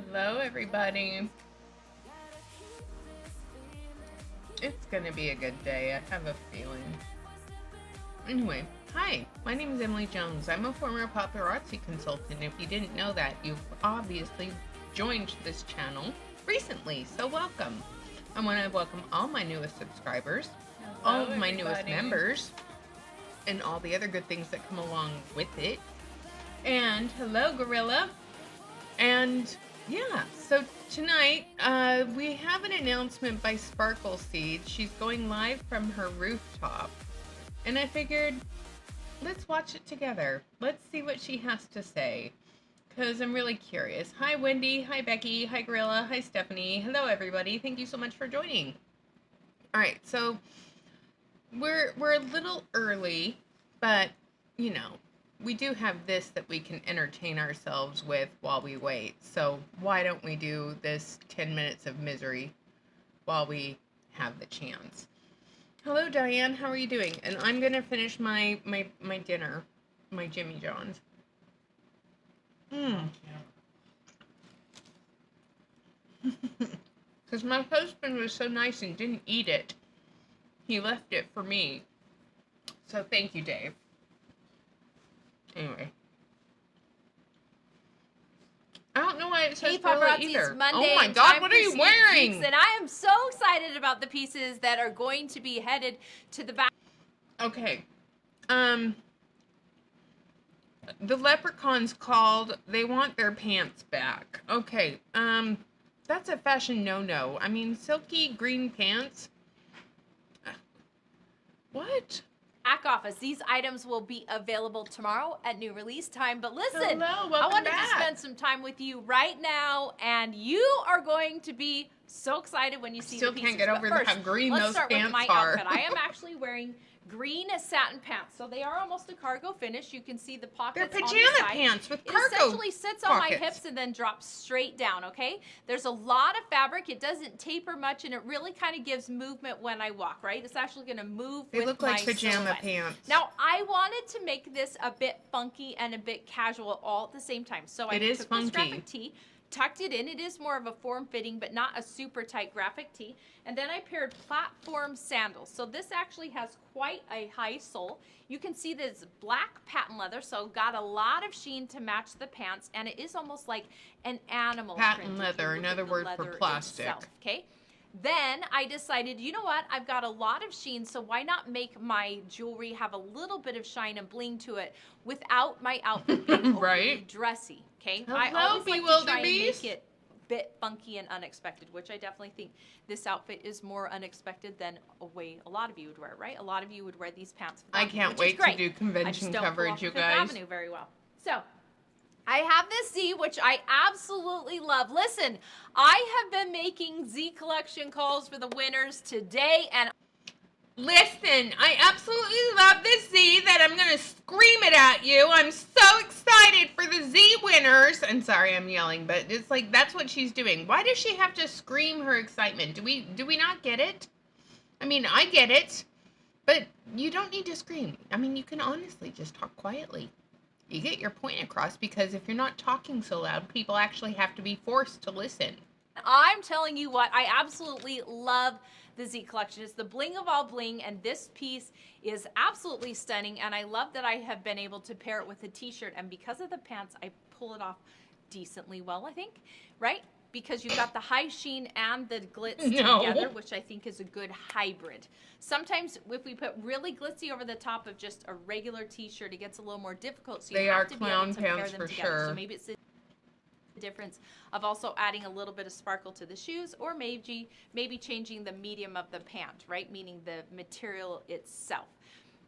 Hello, everybody. It's gonna be a good day. I have a feeling. Anyway, hi. My name is Emily Jones. I'm a former paparazzi consultant. If you didn't know that, you've obviously joined this channel recently, so welcome. I want to welcome all my newest subscribers, all of my newest members, and all the other good things that come along with it. And hello, Gorilla. And yeah, so tonight we have an announcement by Sparkle Seed. She's going live from her rooftop. And I figured, let's watch it together. Let's see what she has to say, because I'm really curious. Hi, Wendy. Hi, Becky. Hi, Gorilla. Hi, Stephanie. Hello, everybody. Thank you so much for joining. All right, so we're a little early, but, you know, we do have this that we can entertain ourselves with while we wait. So why don't we do this 10 minutes of misery while we have the chance? Hello, Diane. How are you doing? And I'm going to finish my dinner, my Jimmy John's. Because my husband was so nice and didn't eat it. He left it for me. So thank you, Dave. Anyway. I don't know why it says Paparazzi either. Monday, oh my God, what are you wearing? Peaks, and I am so excited about the pieces that are going to be headed to the back. Okay. The leprechauns called. They want their pants back. Okay. That's a fashion no-no. I mean, silky green pants. What? Back office. These items will be available tomorrow at new release time. But listen, Hello, I wanted back. to spend some time with you right now, and you are going to be so excited when you see the pieces. Still can't get over how green those pants are. Let's start with my outfit. I am actually wearing green satin pants, so they are almost a cargo finish. You can see the pockets. They're on pajama the side. pants with cargo. It essentially sits on my hips and then drops straight down. Okay, there's a lot of fabric. It doesn't taper much, and it really kind of gives movement when I walk. Right, it's actually going to move. They look like pajama pants. Now, I wanted to make this a bit funky and a bit casual all at the same time, so I took this graphic tee, tucked it in. It is more of a form-fitting, but not a super tight graphic tee. And then I paired platform sandals. So this actually has quite a high sole. You can see this black patent leather, so got a lot of sheen to match the pants, and it is almost like an animal print. Patent leather, another word for plastic. Itself, okay? Then I decided, you know what, I've got a lot of sheen, so why not make my jewelry have a little bit of shine and bling to it without my outfit being overly dressy, okay? I always like to try and make it a bit funky and unexpected, which I definitely think this outfit is more unexpected than a way a lot of you would wear, right? A lot of you would wear these pants. I can't wait to do convention coverage, you guys. Avenue very well. So I have this Z, which I absolutely love. Listen, I have been making Z collection calls for the winners today, and listen, I absolutely love this Z that I'm going to scream it at you. I'm so excited for the Z winners. I'm sorry I'm yelling, but it's like that's what she's doing. Why does she have to scream her excitement? Do we not get it? I mean, I get it, but you don't need to scream. I mean, you can honestly just talk quietly. You get your point across, because if you're not talking so loud, people actually have to be forced to listen. I'm telling you what, I absolutely love the Z collection. It's the bling of all bling, and this piece is absolutely stunning, and I love that I have been able to pair it with a t-shirt, and because of the pants, I pull it off decently well, I think, right? Because you've got the high sheen and the glitz together, which I think is a good hybrid. Sometimes if we put really glitzy over the top of just a regular t-shirt, it gets a little more difficult, so you have to be able to pair them together. So maybe it's the difference of also adding a little bit of sparkle to the shoes, or maybe changing the medium of the pant, right? Meaning the material itself.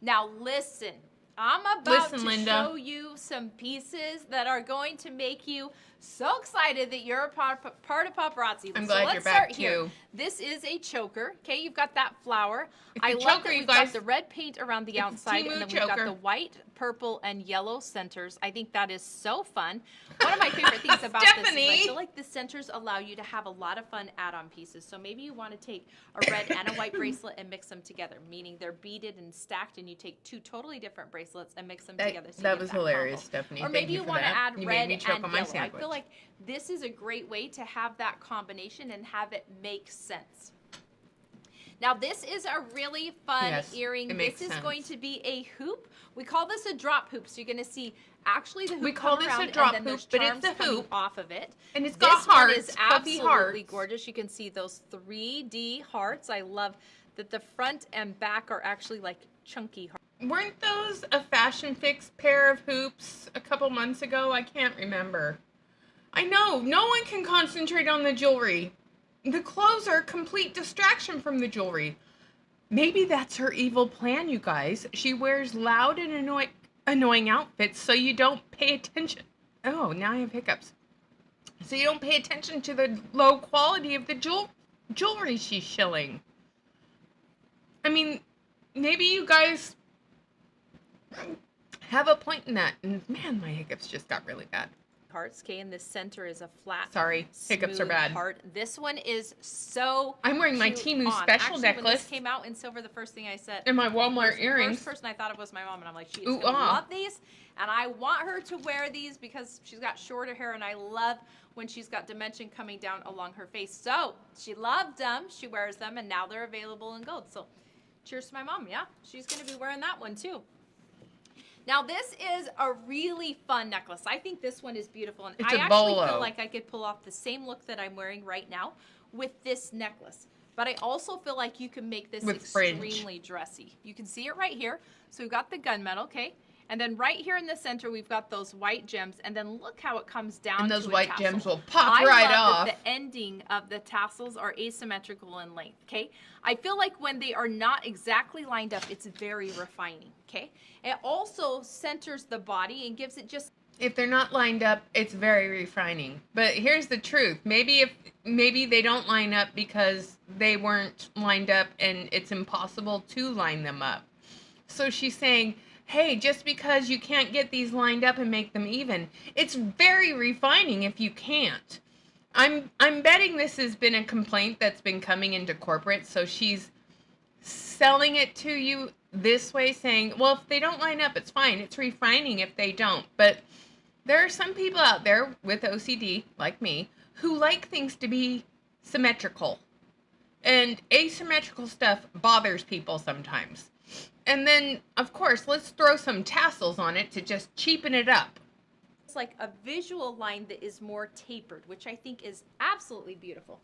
Now listen, I'm about to show you some pieces that are going to make you so excited that you're a part of paparazzi. I'm glad you're back too. This is a choker. Okay, you've got that flower. I love that we've got the red paint around the outside, and then we've got the white, purple, and yellow centers. I think that is so fun. One of my favorite things about this is I feel like the centers allow you to have a lot of fun add-on pieces. So maybe you want to take a red and a white bracelet and mix them together, meaning they're beaded and stacked, and you take two totally different bracelets and mix them together. So that was hilarious, Stephanie. Or maybe you want to add red and yellow. I feel feel like this is a great way to have that combination and have it make sense. Now this is a really fun earring. This is going to be a hoop. We call this a drop hoop. So you're going to see actually the hoop we call come this around, a drop and then hoop, but it's a hoop off of it. And it's got this hearts, one is puffy absolutely hearts. gorgeous. You can see those 3D hearts. I love that the front and back are actually like chunky hearts. Weren't those a Fashion Fix pair of hoops a couple months ago? I can't remember. I know, no one can concentrate on the jewelry. The clothes are a complete distraction from the jewelry. Maybe that's her evil plan, you guys. She wears loud and annoying outfits so you don't pay attention. Oh, now I have hiccups. So you don't pay attention to the low quality of the jewelry she's shilling. I mean, maybe you guys have a point in that. And man, my hiccups just got really bad. Hearts, okay, and the center is a flat. Sorry, hiccups are bad. Heart. This one is so. I'm wearing my Temu special necklace. When this came out in silver, the first thing I said. And my Walmart earrings. The first person I thought of was my mom, and I'm like, she is gonna love these, and I want her to wear these because she's got shorter hair, and I love when she's got dimension coming down along her face. So she loved them. She wears them, and now they're available in gold. So, cheers to my mom. Yeah, she's gonna be wearing that one too. Now this is a really fun necklace. I think this one is beautiful, and I actually feel like I could pull off the same look that I'm wearing right now with this necklace. But I also feel like you can make this extremely dressy. You can see it right here. So we've got the gunmetal, okay? And then right here in the center, we've got those white gems. And then look how it comes down. And those white gems will pop right off. That the ending of the tassels are asymmetrical in length, okay? I feel like when they are not exactly lined up, it's very refining, okay? It also centers the body and gives it just... If they're not lined up, it's very refining. But here's the truth. Maybe they don't line up because they weren't lined up and it's impossible to line them up. So she's saying, hey, just because you can't get these lined up and make them even, it's very refining if you can't. I'm betting this has been a complaint that's been coming into corporate, so she's selling it to you this way, saying, well, if they don't line up, it's fine. It's refining if they don't. But there are some people out there with OCD, like me, who like things to be symmetrical. And asymmetrical stuff bothers people sometimes. And then, of course, let's throw some tassels on it to just cheapen it up. It's like a visual line that is more tapered, which I think is absolutely beautiful.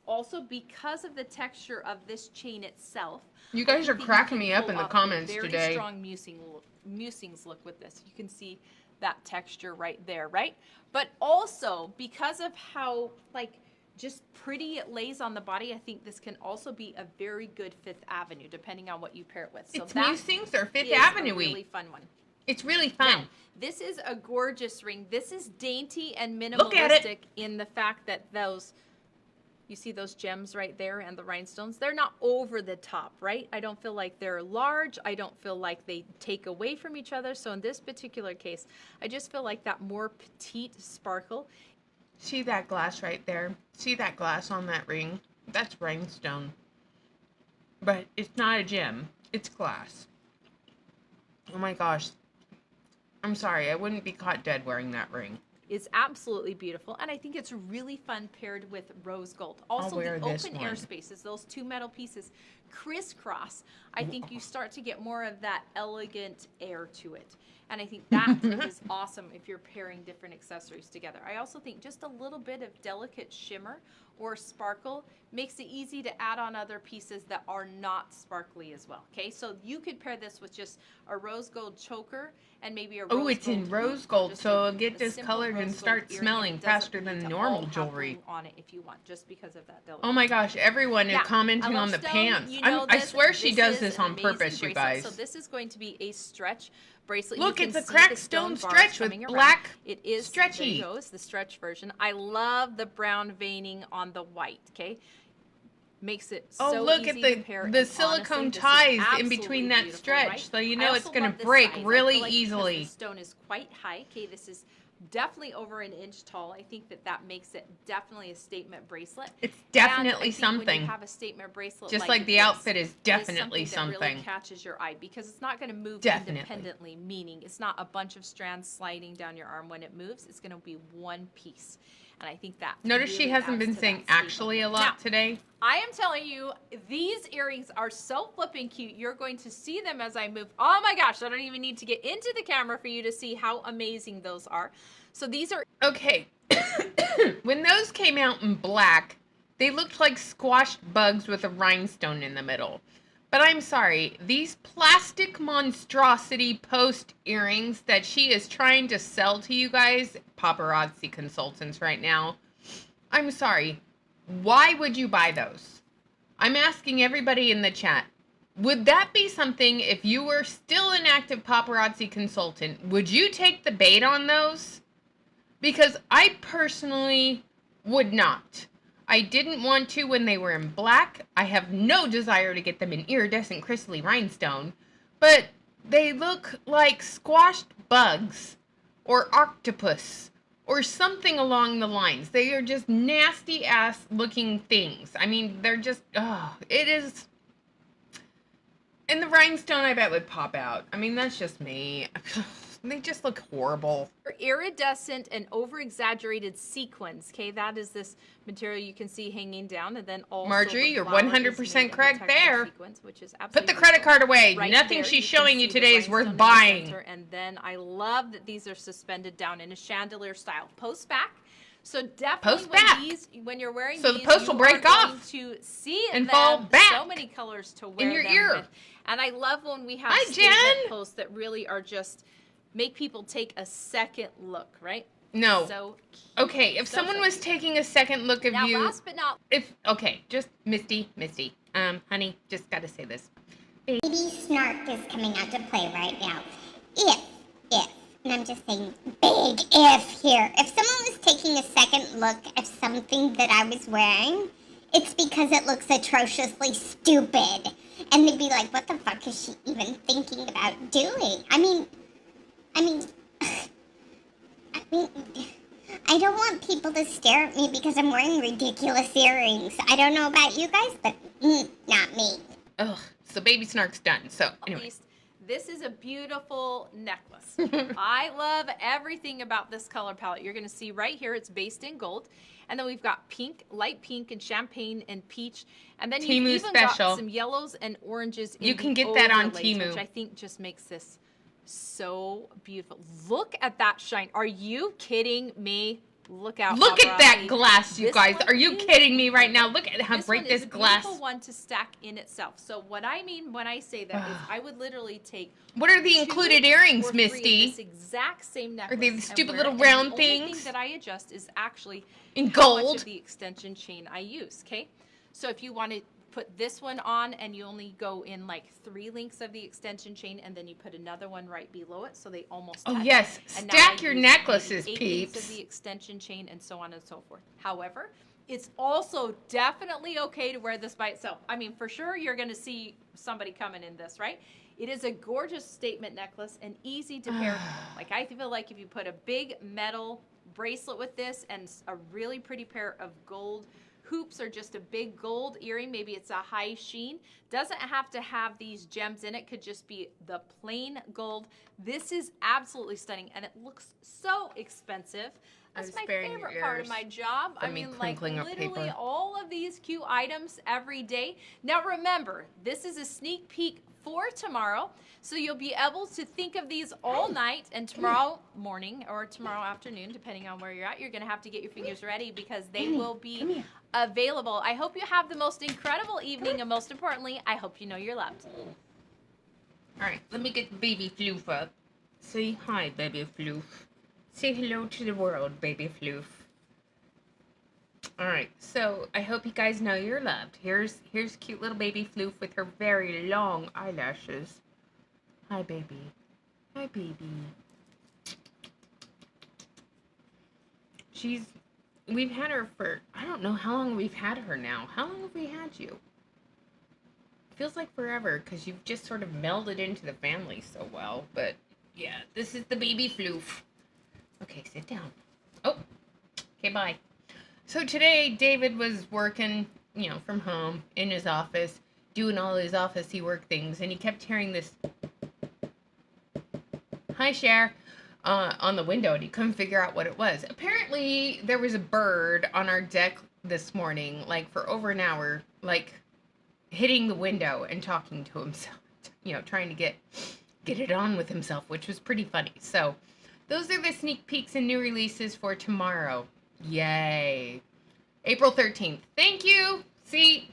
Also, because of the texture of this chain itself. You guys are cracking me up in the comments today. Very strong musings look with this. You can see that texture right there, right? But also, because of how, like, just pretty it lays on the body, I think this can also be a very good Fifth Avenue, depending on what you pair it with. So it's musings or Fifth Avenue-y. A really fun one. It's really fun. Now, this is a gorgeous ring. This is dainty and minimalistic in the fact that you see those gems right there and the rhinestones? They're not over the top, right? I don't feel like they're large. I don't feel like they take away from each other. So in this particular case, I just feel like that more petite sparkle. See that glass right there? See that glass on that ring? That's rhinestone. But it's not a gem. It's glass. Oh my gosh. I'm sorry. I wouldn't be caught dead wearing that ring. Is absolutely beautiful, and I think it's really fun paired with rose gold. Also, the open air spaces, those two metal pieces crisscross, I think you start to get more of that elegant air to it. And I think that is awesome if you're pairing different accessories together. I also think just a little bit of delicate shimmer or sparkle makes it easy to add on other pieces that are not sparkly as well. Okay, so you could pair this with just a rose gold choker and maybe a rose gold. Oh, it's in rose gold, so it'll get discolored and start smelling faster than normal jewelry. On it if you want, just because of that delicate. Oh my gosh, everyone is commenting on the pants. I swear she does this on purpose, you guys. So this is going to be a stretch bracelet. Look, it's a cracked stone stretch with black stretchy. There you go, it's the stretch version. I love the brown veining on the white, okay? Makes it so look easy at to pair. the silicone ties in between that stretch, right? So you know it's going to break really easily. The stone is quite high. Okay, this is definitely over an inch tall. I think that makes it definitely a statement bracelet. It's And I definitely think when something. you have a statement bracelet Just like like the this, outfit is definitely it is something that really something. catches your eye, because it's not going to move Definitely. independently, meaning it's not a bunch of strands sliding down your arm when it moves. It's going to be one piece. And I think that Notice really she hasn't adds been to saying that statement actually a look. lot Now, today. I am telling you, these earrings are so flipping cute. You're going to see them as I move. Oh my gosh, I don't even need to get into the camera for you to see how amazing those are. So these are... Okay. When those came out in black, they looked like squashed bugs with a rhinestone in the middle. But I'm sorry, these plastic monstrosity post earrings that she is trying to sell to you guys, paparazzi consultants right now, I'm sorry. Why would you buy those? I'm asking everybody in the chat. Would that be something, if you were still an active paparazzi consultant, would you take the bait on those? Because I personally would not. I didn't want to when they were in black. I have no desire to get them in iridescent crystally rhinestone. But they look like squashed bugs or octopus or something along the lines. They are just nasty ass looking things. I mean, they're just, it is. And the rhinestone, I bet, would pop out. I mean, that's just me. They just look horrible. Iridescent and over-exaggerated sequins. Okay, that is this material you can see hanging down, and then also Marjorie, the you're flower 100% is made of correct textured there. sequins, which is Put absolutely the credit card away. right Nothing there, she's can showing you see the today is worth rhinestone in the buying. center, and then I love that these are suspended down in a chandelier style. Post back. So definitely when you're wearing so these, the post will break off to see and them, fall back so many colors to wear in your them ear. with. And I love when we have Hi, statement Jen. posts that really are just make people take a second look, right? No. So cute. Okay, if someone was taking a second look of now, you, last but not just Misty, honey, just gotta say this. Baby Snark is coming out to play right now. If, and I'm just saying big if here. If someone was taking a second look at something that I was wearing, it's because it looks atrociously stupid. And they'd be like, what the fuck is she even thinking about doing? I mean, I don't want people to stare at me because I'm wearing ridiculous earrings. I don't know about you guys, but not me. Ugh, so Baby Snark's done. So, anyway. This is a beautiful necklace. I love everything about this color palette. You're going to see right here, it's based in gold. And then we've got pink, light pink, and champagne and peach. And then you've even got some yellows and oranges in you can get that on Temu, which I think just makes this so beautiful. Look at that shine. Are you kidding me? Look out. Look at that glass, you guys. Are you kidding me right now? Look at how great this glass. This one to stack in itself. So what I mean when I say that is I would literally take what are the included earrings, Misty? This exact same necklace. Are they the stupid little round things? The only thing that I adjust is actually in how gold. much of the extension chain I use, okay? So if you want to put this one on and you only go in like 3 links of the extension chain, and then you put another one right below it, so they almost touch. Yes, and stack your necklaces, 8 peeps. links of the extension chain, and so on and so forth. However, it's also definitely okay to wear this by itself. I mean, for sure, you're going to see somebody coming in this, right? It is a gorgeous statement necklace and easy to pair. Like, I feel like if you put a big metal bracelet with this and a really pretty pair of gold hoops or just a big gold earring, maybe it's a high sheen, doesn't have to have these gems in it, could just be the plain gold. This is absolutely stunning, and it looks so expensive. That's my favorite part of my job. I mean, like, literally all of these cute items every day. Now remember, this is a sneak peek for tomorrow, so you'll be able to think of these all night, and tomorrow morning or tomorrow afternoon, depending on where you're at, you're going to have to get your fingers ready because they will be available. I hope you have the most incredible evening, and most importantly, I hope you know you're loved. All right, let me get Baby Floof up. Say hi, Baby Floof. Say hello to the world, Baby Floof. All right, so I hope you guys know you're loved. Here's cute little Baby Floof with her very long eyelashes. Hi, baby. Hi, baby. We've had her for, I don't know how long we've had her now. How long have we had you? It feels like forever because you've just sort of melded into the family so well. But yeah, this is the Baby Floof. Okay, sit down. Oh, okay, bye. So today, David was working, from home in his office, doing all his office-y work things, and he kept hearing this, hi, Cher, on the window, and he couldn't figure out what it was. Apparently, there was a bird on our deck this morning, like, for over an hour, like, hitting the window and talking to himself, trying to get it on with himself, which was pretty funny. So, those are the sneak peeks and new releases for tomorrow. Yay. April 13th. Thank you. See?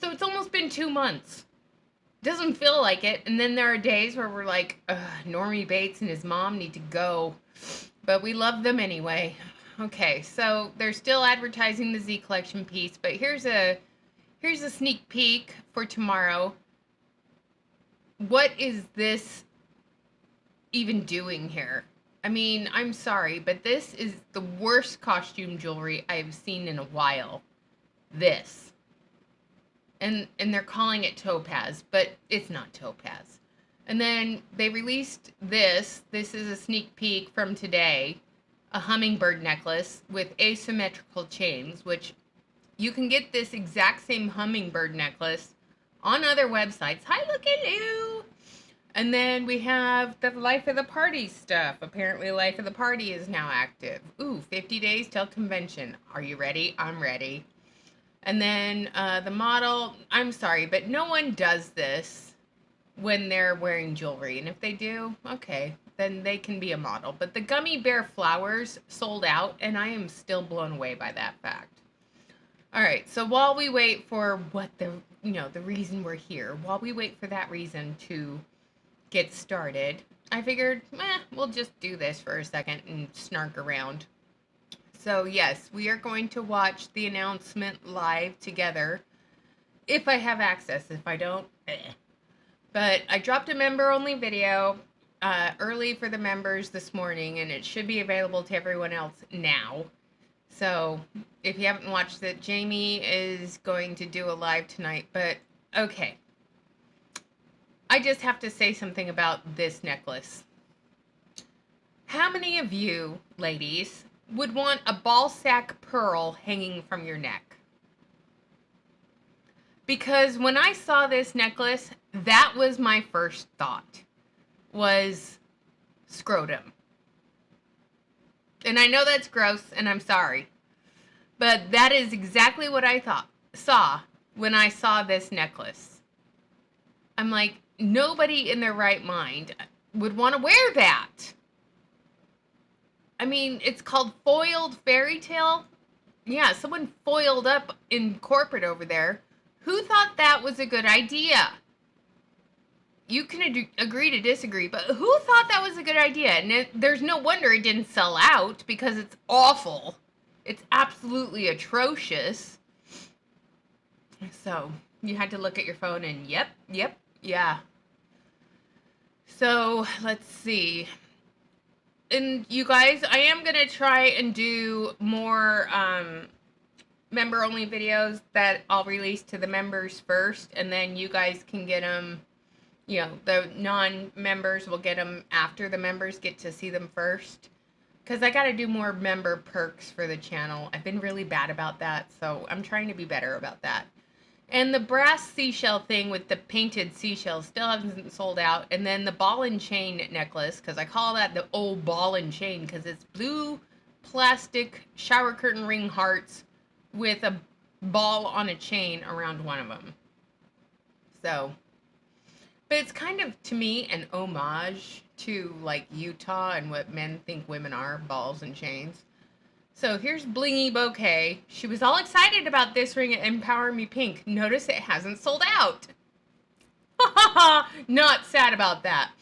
So it's almost been 2 months. Doesn't feel like it. And then there are days where we're like, Normie Bates and his mom need to go. But we love them anyway. Okay, so they're still advertising the Z Collection piece, but here's a sneak peek for tomorrow. What is this even doing here? I mean, I'm sorry, but this is the worst costume jewelry I've seen in a while. This. And they're calling it topaz, but it's not topaz. And then they released this. This is a sneak peek from today. A hummingbird necklace with asymmetrical chains, which you can get this exact same hummingbird necklace on other websites. Hi, look at you. And then we have the Life of the Party stuff. Apparently, Life of the Party is now active. Ooh, 50 days till convention. Are you ready? I'm ready. And then the model, I'm sorry, but no one does this when they're wearing jewelry. And if they do, okay, then they can be a model. But the gummy bear flowers sold out, and I am still blown away by that fact. All right, so while we wait for the reason we're here, while we wait for that reason to get started, I figured, we'll just do this for a second and snark around. So yes, we are going to watch the announcement live together, if I have access. If I don't, But I dropped a member-only video early for the members this morning, and it should be available to everyone else now. So if you haven't watched it, Jamie is going to do a live tonight, but okay. I just have to say something about this necklace. How many of you, ladies, would want a ball sack pearl hanging from your neck? Because when I saw this necklace, that was my first thought, was scrotum. And I know that's gross, and I'm sorry. But that is exactly what I saw when I saw this necklace. I'm like, nobody in their right mind would want to wear that. I mean, it's called foiled fairy tale. Yeah, someone foiled up in corporate over there. Who thought that was a good idea? You can agree to disagree, but who thought that was a good idea? And there's no wonder it didn't sell out, because it's awful. It's absolutely atrocious. So you had to look at your phone and yep, yeah. So let's see. And you guys, I am going to try and do more member-only videos that I'll release to the members first, and then you guys can get them, the non-members will get them after the members get to see them first. Because I got to do more member perks for the channel. I've been really bad about that, so I'm trying to be better about that. And the brass seashell thing with the painted seashells still hasn't sold out. And then the ball and chain necklace, because I call that the old ball and chain, because it's blue plastic shower curtain ring hearts with a ball on a chain around one of them. So, but it's kind of, to me, an homage to, like, Utah and what men think women are, balls and chains. So here's Blingy Bouquet. She was all excited about this ring at Empower Me Pink. Notice it hasn't sold out. Not sad about that.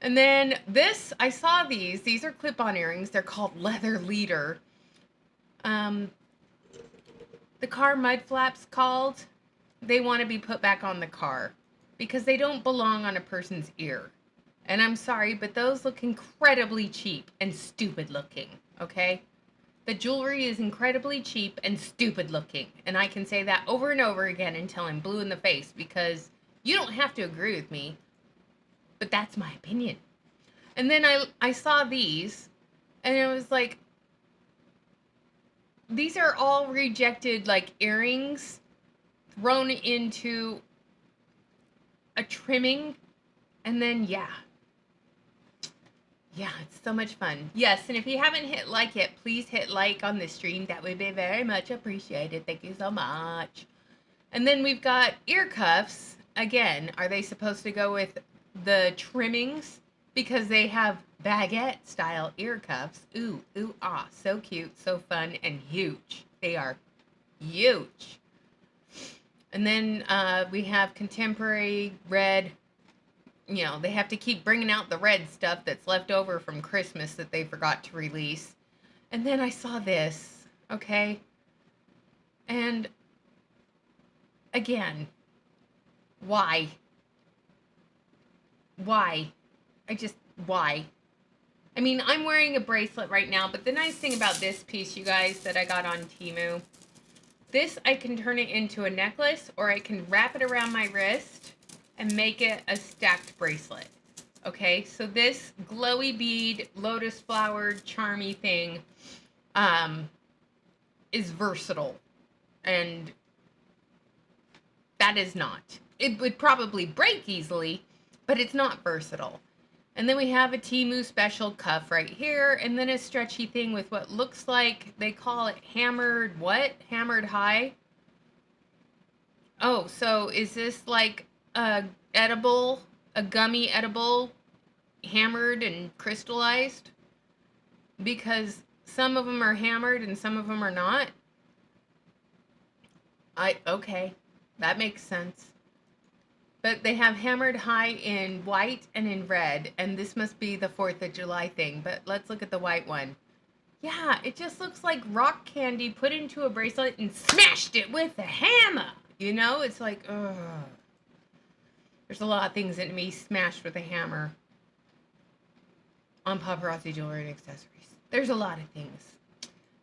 And then this, I saw these. These are clip-on earrings. They're called Leather Leader. The car mud flaps called. They want to be put back on the car because they don't belong on a person's ear. And I'm sorry, but those look incredibly cheap and stupid looking, okay? The jewelry is incredibly cheap and stupid looking. And I can say that over and over again until I'm blue in the face, because you don't have to agree with me, but that's my opinion. And then I saw these, And it was like, these are all rejected, like, earrings thrown into a trimming. And then, yeah, it's so much fun. Yes, and if you haven't hit like yet, please hit like on this stream. That would be very much appreciated. Thank you so much. And then we've got ear cuffs. Again, are they supposed to go with the trimmings? Because they have baguette style ear cuffs. Ooh, ooh, ah. So cute, so fun, and huge. They are huge. And then we have contemporary red. You know, they have to keep bringing out the red stuff that's left over from Christmas that they forgot to release. And then I saw this, okay? And again, why? Why? Why? I mean, I'm wearing a bracelet right now, but the nice thing about this piece, you guys, that I got on Temu, this I can turn it into a necklace, or I can wrap it around my wrist and make it a stacked bracelet. Okay, so this glowy bead, lotus flowered, charmy thing is versatile. And that is not. It would probably break easily, but it's not versatile. And then we have a Temu special cuff right here, and then a stretchy thing with what looks like, they call it hammered, what? Hammered high? Oh, so is this like a gummy edible, hammered and crystallized? Because some of them are hammered and some of them are not. Okay, that makes sense. But they have hammered high in white and in red, and this must be the 4th of July thing, but let's look at the white one. Yeah, it just looks like rock candy put into a bracelet and smashed it with a hammer. You know, it's like, ugh. There's a lot of things that me smashed with a hammer on paparazzi jewelry and accessories. There's a lot of things.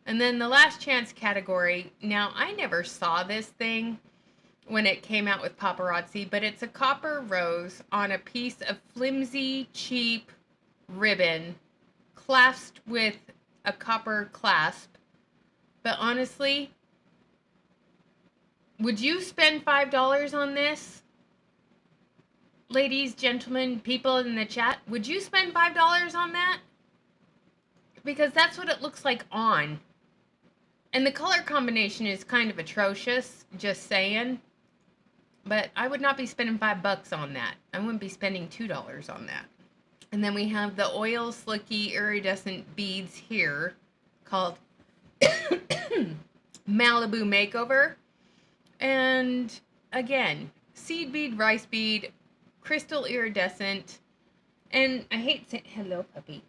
And then the last chance category. Now, I never saw this thing when it came out with paparazzi, but it's a copper rose on a piece of flimsy, cheap ribbon clasped with a copper clasp. But honestly, would you spend $5 on this? Ladies, gentlemen, people in the chat, would you spend $5 on that? Because that's what it looks like on. And the color combination is kind of atrocious, just saying. But I would not be spending $5 on that. I wouldn't be spending $2 on that. And then we have the oil slicky iridescent beads here called Malibu Makeover. And again, seed bead, rice bead, crystal iridescent. And I hate saying, hello puppy.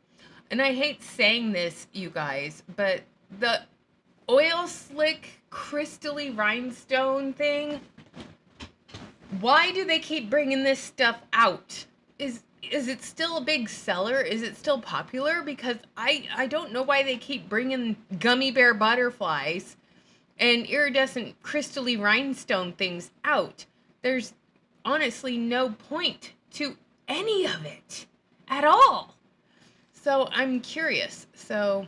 And I hate saying this, you guys, but the oil slick crystally rhinestone thing, why do they keep bringing this stuff out? Is it still a big seller? Is it still popular? Because I don't know why they keep bringing gummy bear butterflies and iridescent crystally rhinestone things out. There's honestly no point to any of it at all. So I'm curious. So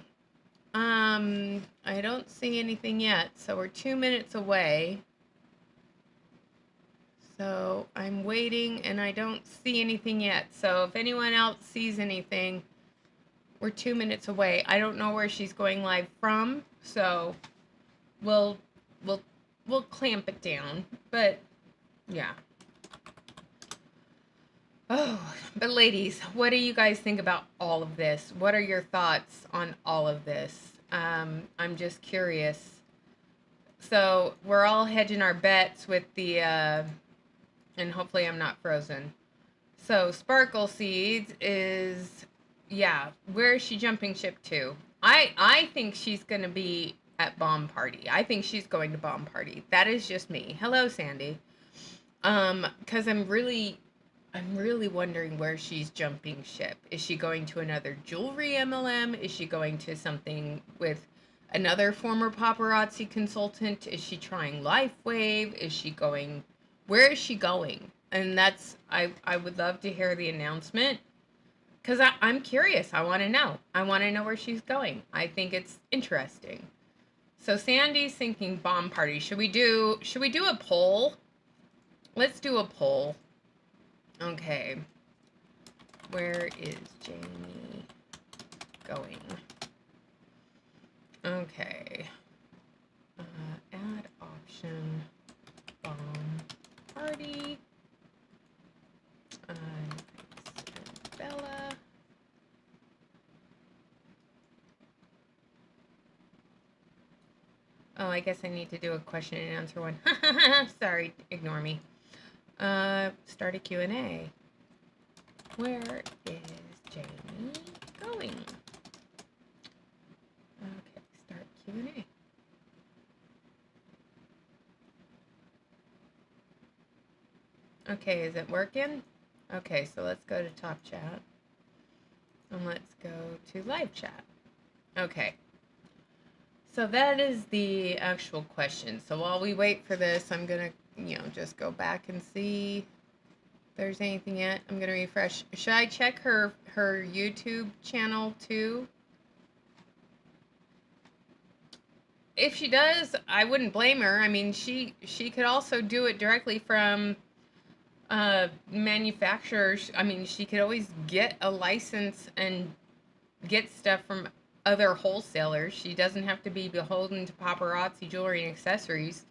I don't see anything yet. So we're 2 minutes away. So I'm waiting and I don't see anything yet. So if anyone else sees anything, we're 2 minutes away. I don't know where she's going live from, so we'll clamp it down. But yeah. Oh, but ladies, what do you guys think about all of this? What are your thoughts on all of this? I'm just curious. So we're all hedging our bets with the, and hopefully I'm not frozen. So Sparkle Seeds is, yeah, where is she jumping ship to? I think she's going to be at Bomb Party. I think she's going to Bomb Party. That is just me. Hello, Sandy. Because I'm really wondering where she's jumping ship. Is she going to another jewelry MLM? Is she going to something with another former paparazzi consultant? Is she trying LifeWave? Is she going, where is she going? And that's, I would love to hear the announcement. because I'm curious. I want to know. I want to know where she's going. I think it's interesting. So Sandy's thinking bomb party. Should we do a poll? Let's do a poll. Okay. Where is Jamie going? Okay. Add option bomb party. Bella. Oh, I guess I need to do a question and answer one. Sorry, ignore me. Start a Q&A. Where is Jamie going? Okay, start Q&A. Okay, is it working? Okay, so let's go to top chat. And let's go to live chat. Okay. So that is the actual question. So while we wait for this, I'm going to, just go back and see if there's anything yet. I'm going to refresh. Should I check her YouTube channel too? If she does, I wouldn't blame her. I mean, she could also do it directly from manufacturers. I mean, she could always get a license and get stuff from other wholesalers. She doesn't have to be beholden to paparazzi jewelry and accessories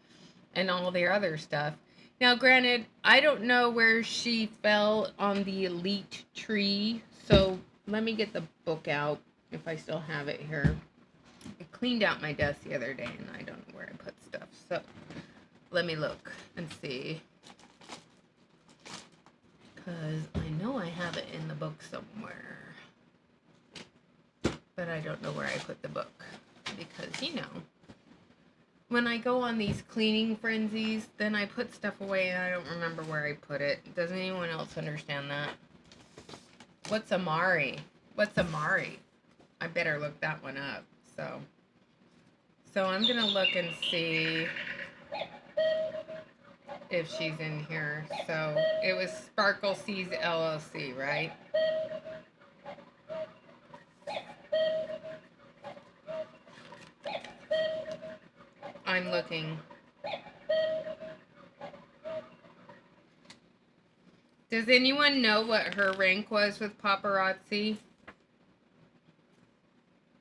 and all their other stuff. Now, granted, I don't know where she fell on the elite tree, so let me get the book out if I still have it here. I cleaned out my desk the other day and I don't know where I put stuff, so let me look and see, because I know I have it in the book somewhere. But I don't know where I put the book, because, when I go on these cleaning frenzies, then I put stuff away and I don't remember where I put it. Does anyone else understand that? What's Amari? I better look that one up. So I'm going to look and see if she's in here. So it was Sparkle Seas LLC, right? I'm looking. Does anyone know what her rank was with paparazzi?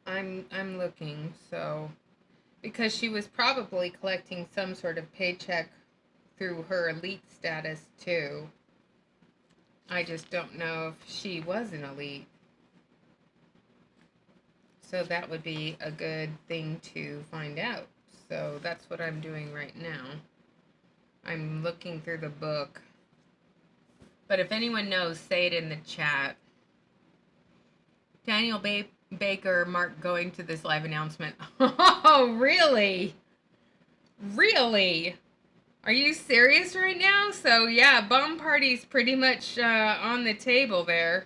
I'm looking, so because she was probably collecting some sort of paycheck through her elite status too. I just don't know if she was an elite. So that would be a good thing to find out. So that's what I'm doing right now. I'm looking through the book. But if anyone knows, say it in the chat. Daniel Baker marked going to this live announcement. Oh, really? Really? Are you serious right now? So yeah, bomb party's pretty much on the table there.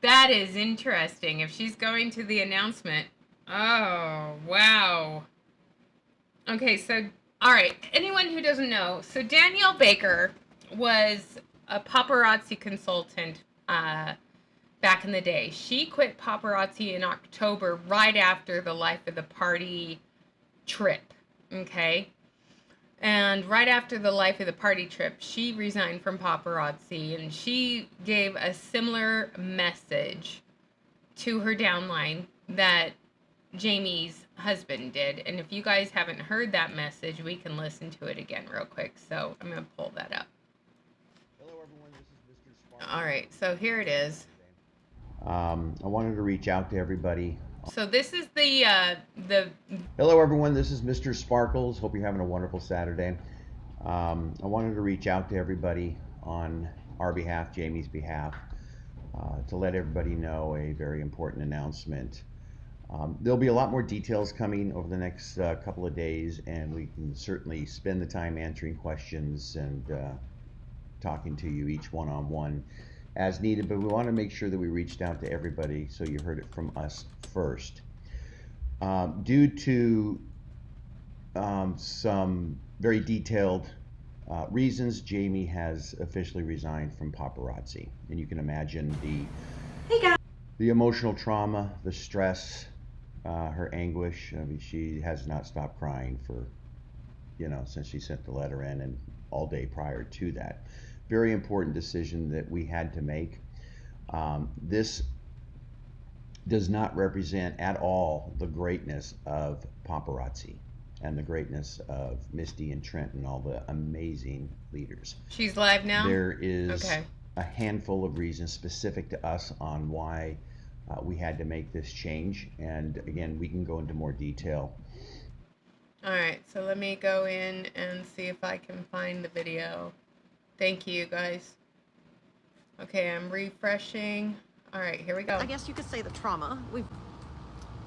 That is interesting. If she's going to the announcement. Oh, wow. Okay, so, all right. Anyone who doesn't know, so Danielle Baker was a paparazzi consultant back in the day. She quit paparazzi in October, right after the Life of the Party trip, okay? And right after the Life of the Party trip, she resigned from paparazzi, and she gave a similar message to her downline that Jamie's husband did. And if you guys haven't heard that message, we can listen to it again real quick. So I'm going to pull that up. Hello everyone, this is Mr. Sparkle. All right, so here it is. I wanted to reach out to everybody. So this is the Hello everyone, this is Mr. Sparkles. Hope you're having a wonderful Saturday. I wanted to reach out to everybody on our behalf, Jamie's behalf, to let everybody know a very important announcement. There'll be a lot more details coming over the next couple of days, and we can certainly spend the time answering questions and talking to you each one-on-one as needed, but we want to make sure that we reached out to everybody so you heard it from us first. Due to some very detailed reasons, Jamie has officially resigned from paparazzi, and you can imagine Hey guys. The emotional trauma, the stress, her anguish. I mean, she has not stopped crying for, since she sent the letter in and all day prior to that. Very important decision that we had to make. This does not represent at all the greatness of paparazzi and the greatness of Misty and Trent and all the amazing leaders. She's live now? There is Okay. a handful of reasons specific to us on why we had to make this change. And again, we can go into more detail. All right, so let me go in and see if I can find the video. Thank you, guys. Okay, I'm refreshing. All right, here we go. I guess you could say the trauma. We've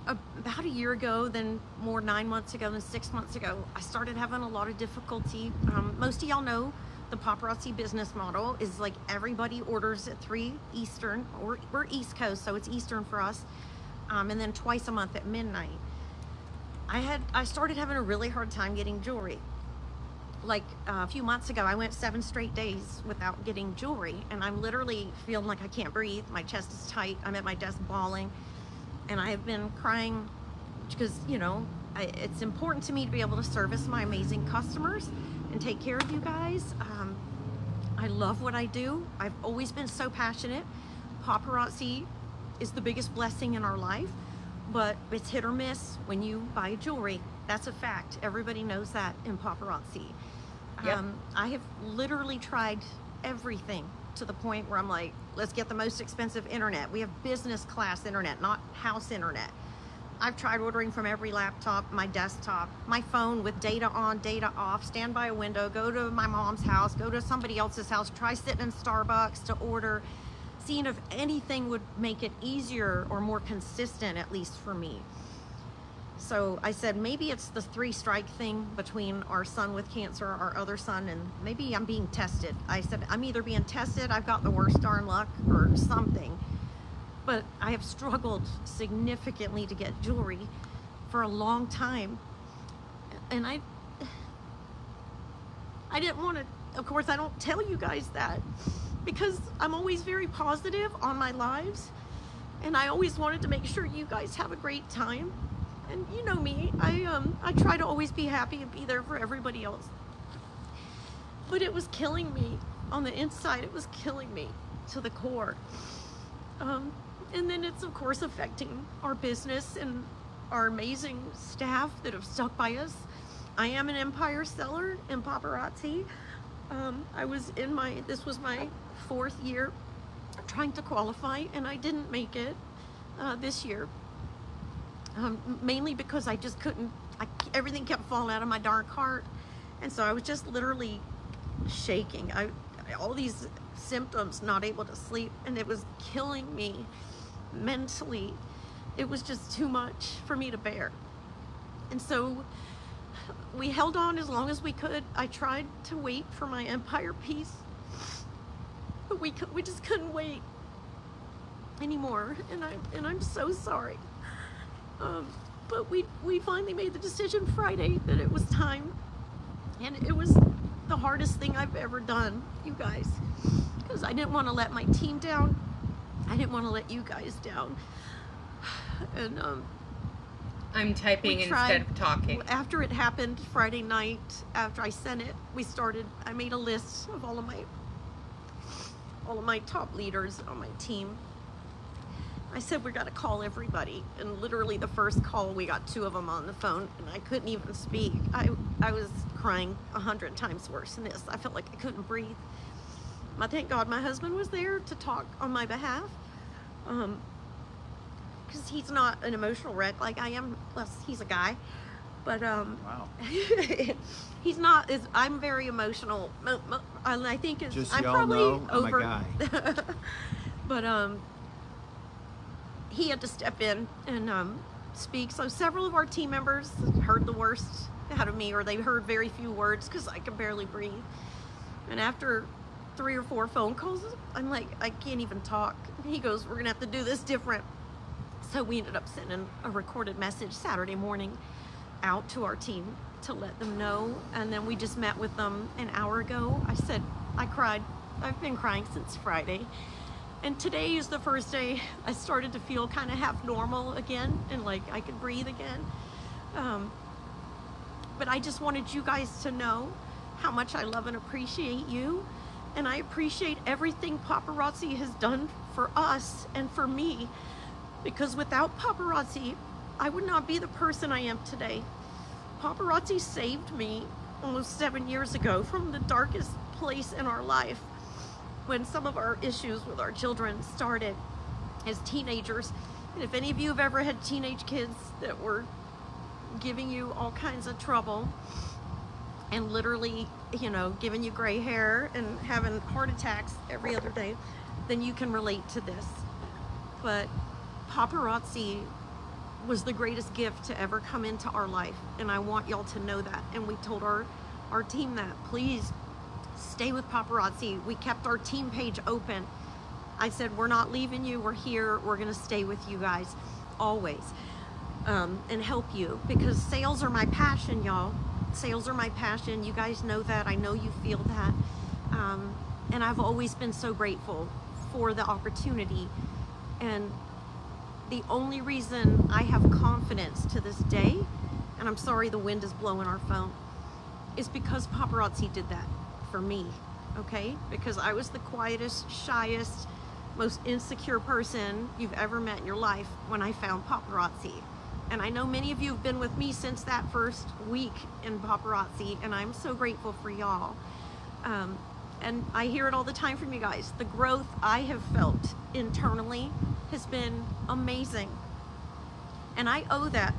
about a year ago, then more 9 months ago, then 6 months ago, I started having a lot of difficulty. Most of y'all know the paparazzi business model is like everybody orders at 3 Eastern, or we're East Coast, so it's Eastern for us, and then twice a month at midnight. I started having a really hard time getting jewelry. Like a few months ago, I went 7 straight days without getting jewelry, and I'm literally feeling like I can't breathe. My chest is tight. I'm at my desk bawling, and I have been crying because, it's important to me to be able to service my amazing customers and take care of you guys. I love what I do. I've always been so passionate. Paparazzi is the biggest blessing in our life, but it's hit or miss when you buy jewelry. That's a fact. Everybody knows that in paparazzi. Yep. I have literally tried everything to the point where I'm like, let's get the most expensive internet. We have business class internet, not house internet. I've tried ordering from every laptop, my desktop, my phone with data on, data off, stand by a window, go to my mom's house, go to somebody else's house, try sitting in Starbucks to order, seeing if anything would make it easier or more consistent, at least for me. So I said, maybe it's the 3 strike thing between our son with cancer, our other son, and maybe I'm being tested. I said, I'm either being tested, I've got the worst darn luck, or something. But I have struggled significantly to get jewelry for a long time. And I didn't want to, of course, I don't tell you guys that because I'm always very positive on my lives. And I always wanted to make sure you guys have a great time. And you know me, I try to always be happy and be there for everybody else. But it was killing me on the inside. It was killing me to the core. And then it's of course affecting our business and our amazing staff that have stuck by us. I am an empire seller in paparazzi. This was my 4th year trying to qualify, and I didn't make it this year. Mainly because I just couldn't, everything kept falling out of my darn cart. And so I was just literally shaking. All these symptoms, not able to sleep, and it was killing me mentally. It was just too much for me to bear. And so we held on as long as we could. I tried to wait for my empire piece, but we just couldn't wait anymore. And I'm so sorry. But we finally made the decision Friday that it was time, and it was the hardest thing I've ever done, you guys, because I didn't want to let my team down. I didn't want to let you guys down. And I'm typing instead of talking. After it happened Friday night, after I sent it, I made a list of all of my top leaders on my team. I said, we got to call everybody. And literally the first call, we got 2 of them on the phone, and I couldn't even speak. I was crying 100 times worse than this. I felt like I couldn't breathe. Thank God my husband was there to talk on my behalf. Because he's not an emotional wreck like I am, plus he's a guy. But Wow. he's not. I'm very emotional. And I think Just I'm y'all probably know I'm a over. guy. But he had to step in and speak. So several of our team members heard the worst out of me, or they heard very few words because I could barely breathe. And after 3 or 4 phone calls, I'm like, I can't even talk. He goes, we're gonna have to do this different. So we ended up sending a recorded message Saturday morning out to our team to let them know. And then we just met with them an hour ago. I said, I cried. I've been crying since Friday. And today is the first day I started to feel kind of half normal again, and like I could breathe again. But I just wanted you guys to know how much I love and appreciate you. And I appreciate everything paparazzi has done for us and for me. Because without paparazzi, I would not be the person I am today. Paparazzi saved me almost 7 years ago from the darkest place in our life, when some of our issues with our children started as teenagers. And if any of you have ever had teenage kids that were giving you all kinds of trouble and literally, you know, giving you gray hair and having heart attacks every other day, then you can relate to this. But paparazzi was the greatest gift to ever come into our life, and I want y'all to know that. And we told our team that, please stay with paparazzi. We kept our team page open. I said, we're not leaving you, we're here, we're gonna stay with you guys always, and help you, because sales are my passion, y'all. Sales are my passion. You guys know that. I know you feel that. And I've always been so grateful for the opportunity. And the only reason I have confidence to this day, and I'm sorry the wind is blowing our phone, is because paparazzi did that for me, okay? Because I was the quietest, shyest, most insecure person you've ever met in your life when I found paparazzi. And I know many of you have been with me since that first week in paparazzi, and I'm so grateful for y'all. And I hear it all the time from you guys. The growth I have felt internally has been amazing. And I owe that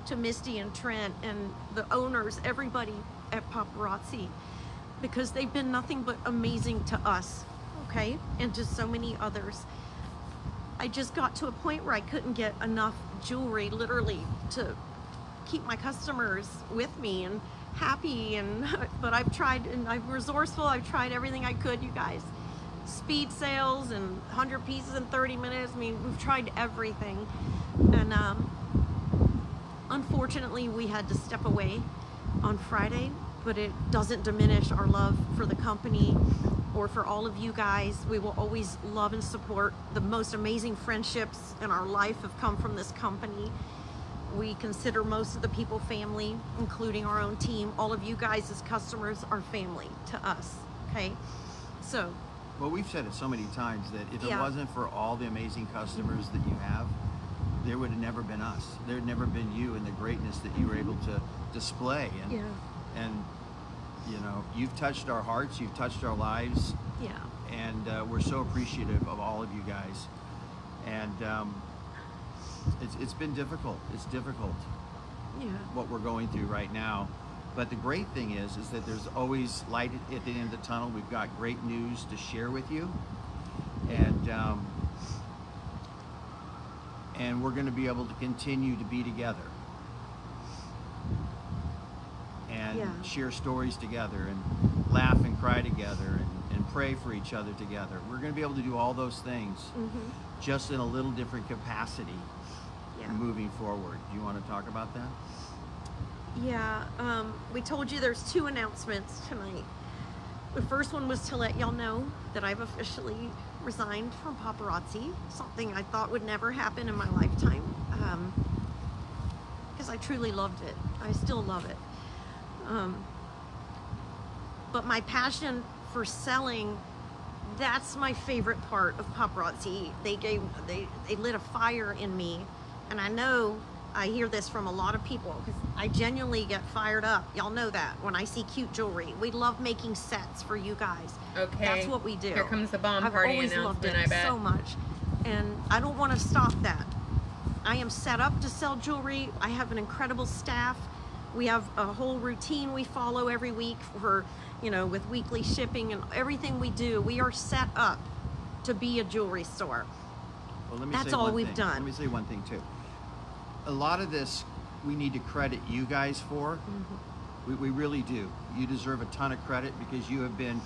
to Misty and Trent and the owners, everybody at paparazzi, because they've been nothing but amazing to us, okay? And to so many others. I just got to a point where I couldn't get enough jewelry, literally, to keep my customers with me and happy. And but I've tried, and I'm resourceful. I've tried everything I could, you guys. Speed sales and 100 pieces in 30 minutes. I mean, we've tried everything. And unfortunately, we had to step away on Friday, but it doesn't diminish our love for the company or for all of you guys. We will always love and support. The most amazing friendships in our life have come from this company. We consider most of the people family, including our own team. All of you guys as customers are family to us, okay? So. Well, we've said it so many times that if it Yeah. wasn't for all the amazing customers that you have, there would have never been us. There had never been you and the greatness that you were able to display. And, Yeah. and you know, you've touched our hearts, you've touched our lives, Yeah. and we're so appreciative of all of you guys. And it's been difficult. It's difficult Yeah. what we're going through right now. But the great thing is that there's always light at the end of the tunnel. We've got great news to share with you, and we're going to be able to continue to be together and Yeah. share stories together and laugh and cry together and pray for each other together. We're going to be able to do all those things, just in a little different capacity, Yeah. moving forward. Do you want to talk about that? Yeah, we told you there's 2 announcements tonight. The first one was to let y'all know that I've officially resigned from paparazzi, something I thought would never happen in my lifetime, because I truly loved it. I still love it. But my passion for selling, that's my favorite part of paparazzi. They lit a fire in me, and I know I hear this from a lot of people because I genuinely get fired up. Y'all know that when I see cute jewelry. We love making sets for you guys. Okay. That's what we do. Here comes the bomb I've party always loved announcement, it I bet. so much, and I don't want to stop that. I am set up to sell jewelry. I have an incredible staff. We have a whole routine we follow every week for, you know, with weekly shipping and everything we do. We are set up to be a jewelry store. Well, let me That's say all one we've thing. done. Let me say one thing too. A lot of this we need to credit you guys for. We really do. You deserve a ton of credit because you have been,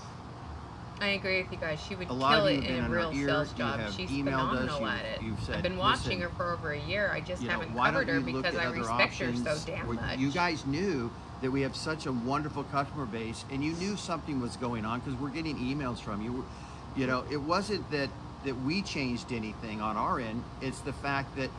I agree with you guys. She would a lot kill of you it have been in a in real our ear. sales You job. have She's emailed us. phenomenal at it. You've said, I've been watching "Listen, her for over a year. I just you know, haven't why covered don't her we look because at I other respect her options?" so damn Where much. you guys knew that we have such a wonderful customer base, and you knew something was going on because we're getting emails from you. You know, it wasn't that that we changed anything on our end. It's the fact that,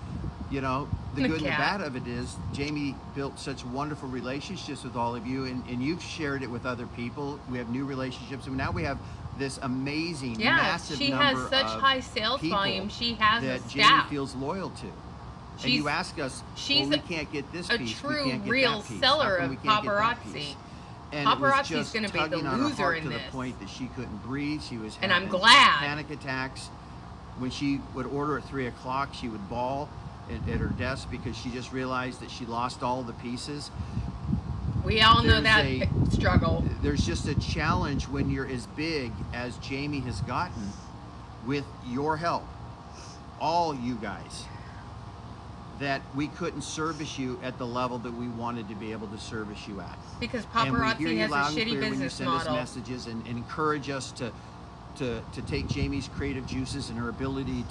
you know, the The good and the cat. bad of it is Jamie built such wonderful relationships with all of you, and you've shared it with other people. We have new relationships, and now we have this amazing, Yeah, massive she number has such of high sales people volume. She has a that Jamie staff. feels loyal to. And She's- you ask us, she's well, we can't get this a piece, we true can't get real that piece. seller How come of we can't get that paparazzi. piece? And it was Paparazzi's just gonna be the tugging on her loser heart in to this. the point that she couldn't breathe. She was And I'm having glad. panic attacks. When she would order at 3 o'clock, she would bawl at her desk because she just realized that she lost all the pieces. We all know There's that a- struggle. There's just a challenge when you're as big as Jamie has gotten with your help, all you guys, that we couldn't service you at the level that we wanted to be able to service you at. Because And we hear paparazzi you has a loud and shitty clear when you business send us model. messages and encourage us to take Jamie's creative juices and her ability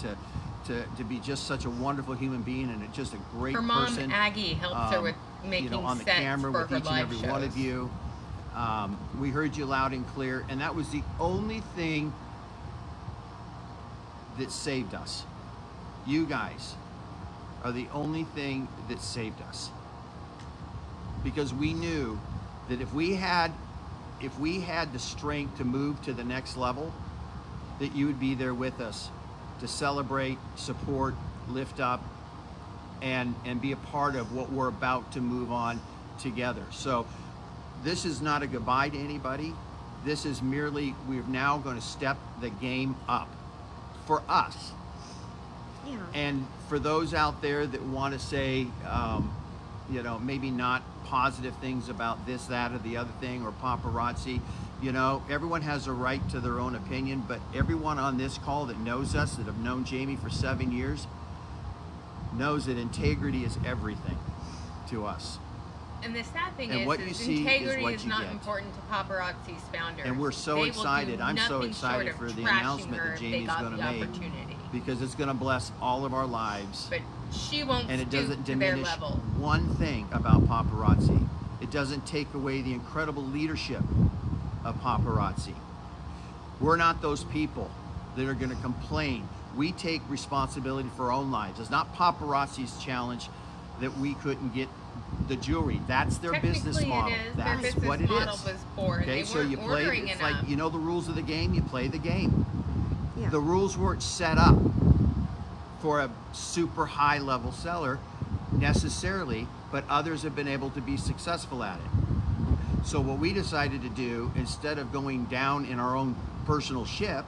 to be just such a wonderful human being and just a great Her mom, person. Aggie, helps her with making you know, on the sets camera for with her each and live every shows. one of you. We heard you loud and clear, and that was the only thing that saved us. You guys are the only thing that saved us, because we knew that if we had the strength to move to the next level, that you would be there with us to celebrate, support, lift up, and be a part of what we're about to move on together. So this is not a goodbye to anybody. This is merely, we're now going to step the game up for us. Yeah. And for those out there that want to say, you know, maybe not positive things about this, that, or the other thing, or paparazzi, you know, everyone has a right to their own opinion, but everyone on this call that knows us, that have known Jamie for 7 years, knows that integrity is everything to us. And the sad thing And what you is see is integrity what is you not get. important to paparazzi's founders. And we're so They will excited. do I'm so nothing excited short for of the trashing announcement her that if they Jamie's got going the to make, opportunity. because it's going to bless all of our lives. But she won't And it stoop doesn't to their diminish level. one thing about paparazzi. It doesn't take away the incredible leadership of paparazzi. We're not those people that are going to complain. We take responsibility for our own lives. It's not paparazzi's challenge that we couldn't get the jewelry. That's their business Technically, model. it is. That's Their business what it model is. was poor, and Okay, they so weren't you play. ordering It's enough. like, you know the rules of the game. You play the game. Yeah. The rules weren't set up for a super high level seller necessarily, but others have been able to be successful at it. So what we decided to do, instead of going down in our own personal ship,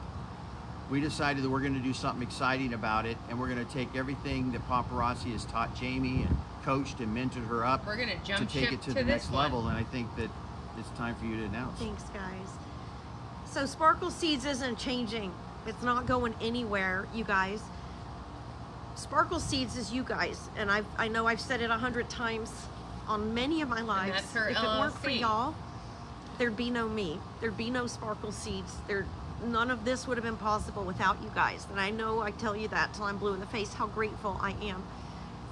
we decided that we're going to do something exciting about it, and we're going to take everything that paparazzi has taught Jamie and coached and mentored her up We're gonna jump to take ship it to to the this next one. level. And I think that it's time for you to announce. Thanks, guys. So Sparkle Seeds isn't changing. It's not going anywhere, you guys. Sparkle Seeds is you guys, and I know I've said it 100 times on many of my lives. that's her If it weren't for LLC. y'all, there'd be no me. There'd be no Sparkle Seeds. None of this would have been possible without you guys. And I know I tell you that till I'm blue in the face, how grateful I am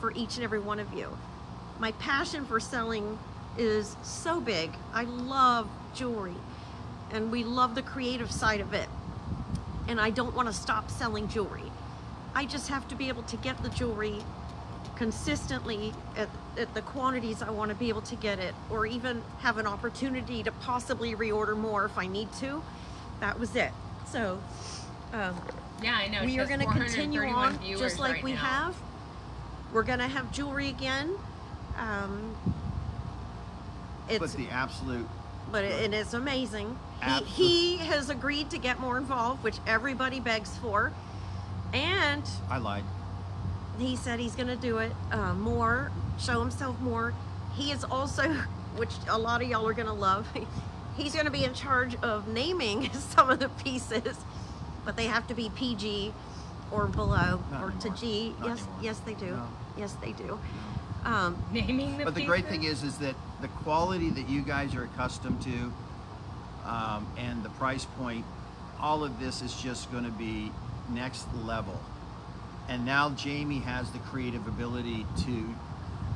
for each and every one of you. My passion for selling is so big. I love jewelry, and we love the creative side of it. And I don't want to stop selling jewelry. I just have to be able to get the jewelry consistently at the quantities I want to be able to get it, or even have an opportunity to possibly reorder more if I need to. That was it. So Yeah, I know. we she are has going to continue 431 on viewers just like right we now. have. We're going to have jewelry again. But It's the absolute, it is amazing. Absolute- He has agreed to get more involved, which everybody begs for, and I lied. he said he's going to do it more, show himself more. He is also, which a lot of y'all are going to love, he's going to be in charge of naming some of the pieces, but they have to be PG or below, Not or to anymore. G. Not Yes, anymore. yes they do. No. Yes they do. Naming the But the great thing is that the quality that you guys are accustomed to, and the price point, all of this is just going to be next level. And now Jamie has the creative ability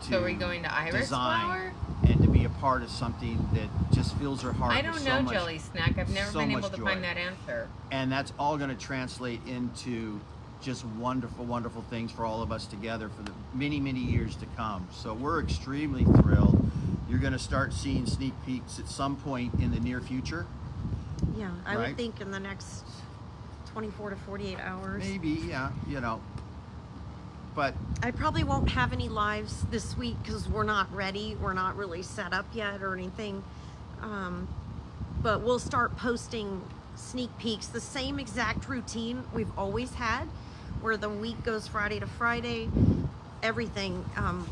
to So are we going to Iris design Flower? and to be a part of something that just fills her heart I with don't so know, much, Jelly Snack. I've never so been much able to joy. find that answer. And that's all going to translate into just wonderful, wonderful things for all of us together for the many, many years to come. So we're extremely thrilled. You're going to start seeing sneak peeks at some point in the near future. Yeah, I Right. would think in the next 24 to 48 hours. Maybe, yeah, you know. But I probably won't have any lives this week because we're not ready. We're not really set up yet or anything. But we'll start posting sneak peeks, the same exact routine we've always had, where the week goes Friday to Friday. Everything,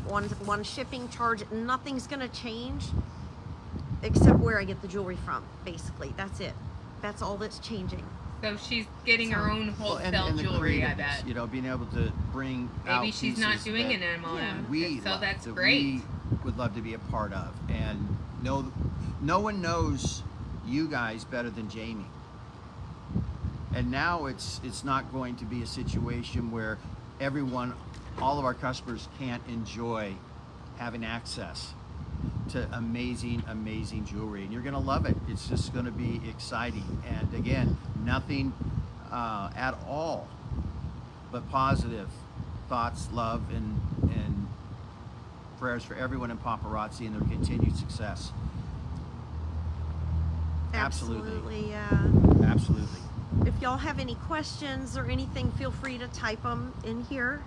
one shipping charge, nothing's gonna change except where I get the jewelry from, basically. That's it. That's all that's changing. So she's getting her own well, wholesale and the jewelry, I creativeness, bet. you know, being able to bring out Maybe she's not pieces doing that an MLM. we so love, that's that great. we would love to be a part of. And no one knows you guys better than Jamie. And now it's not going to be a situation where all of our customers can't enjoy having access to amazing, amazing jewelry. And you're gonna love it. It's just gonna be exciting. And again, nothing at all but positive thoughts, love, and prayers for everyone in Paparazzi and their continued success. Absolutely, yeah. Absolutely. If y'all have any questions or anything, feel free to type them in here.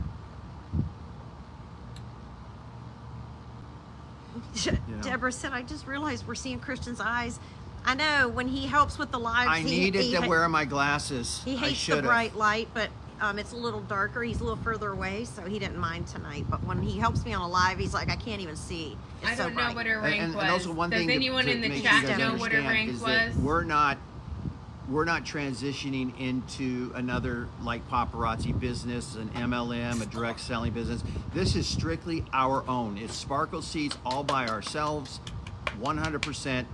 Deborah said, I just realized we're seeing Christian's eyes. I know, when he helps with the lives, I needed to wear my glasses. He I hates the should've. bright light, but it's a little darker. He's a little further away, so he didn't mind tonight. But when he helps me on a live, he's like, I can't even see. It's I so don't know bright. what her rank And was. also one Does thing anyone to in the make chat you guys know what her understand rank is was? that we're not transitioning into another like paparazzi business, an MLM, a direct selling business. This is strictly our own. It's Sparkle Seeds all by ourselves, 100%.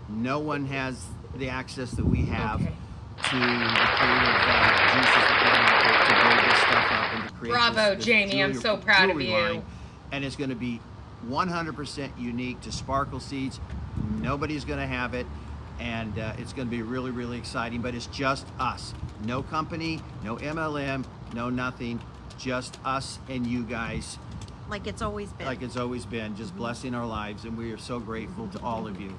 No one has the access that we have Okay. to the creative juices that we have to build this stuff up and to create Bravo, this Jamie. I'm jewelry- so proud of jewelry you. line. And it's going to be 100% unique to Sparkle Seeds. Nobody's going to have it. And it's going to be really, really exciting. But it's just us. No company, no MLM, no nothing. Just us and you guys, Like it's always been. like it's always been, just blessing our lives. And we are so grateful to all of you.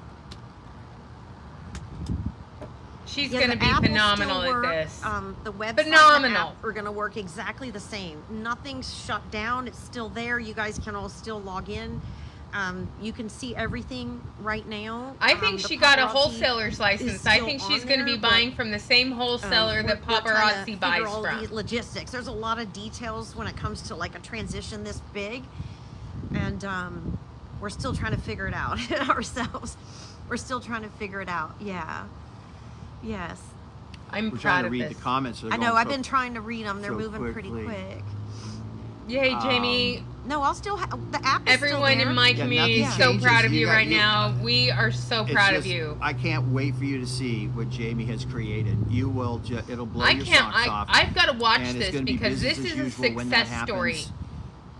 She's Yeah, going to the be app will phenomenal still work. at this. The website Phenomenal. and the app are going to work exactly the same. Nothing's shut down. It's still there. You guys can all still log in. You can see everything right now. I think The she got a paparazzi wholesaler's is license. I still think she's on going to be there, but, buying from the same wholesaler that we're trying to paparazzi buys figure all from. the logistics. There's a lot of details when it comes to like a transition this big, and we're still trying to figure it out ourselves. We're still trying to figure it out. Yeah. Yes. I'm We're proud trying to of read this. the comments. They're I know. going I've so- been trying to read them. They're so moving pretty quickly. quick. Yay, Jamie. No, I'll still have the app. Is Everyone still there. in my Yeah, community is nothing so changes. proud of You you got- right you- now. We are so It's proud of just- you. I can't wait for you to see what Jamie has created. You will. It'll blow I your can't. socks off. I've got to watch And it's this gonna be because this business is as a usual when that success story. happens.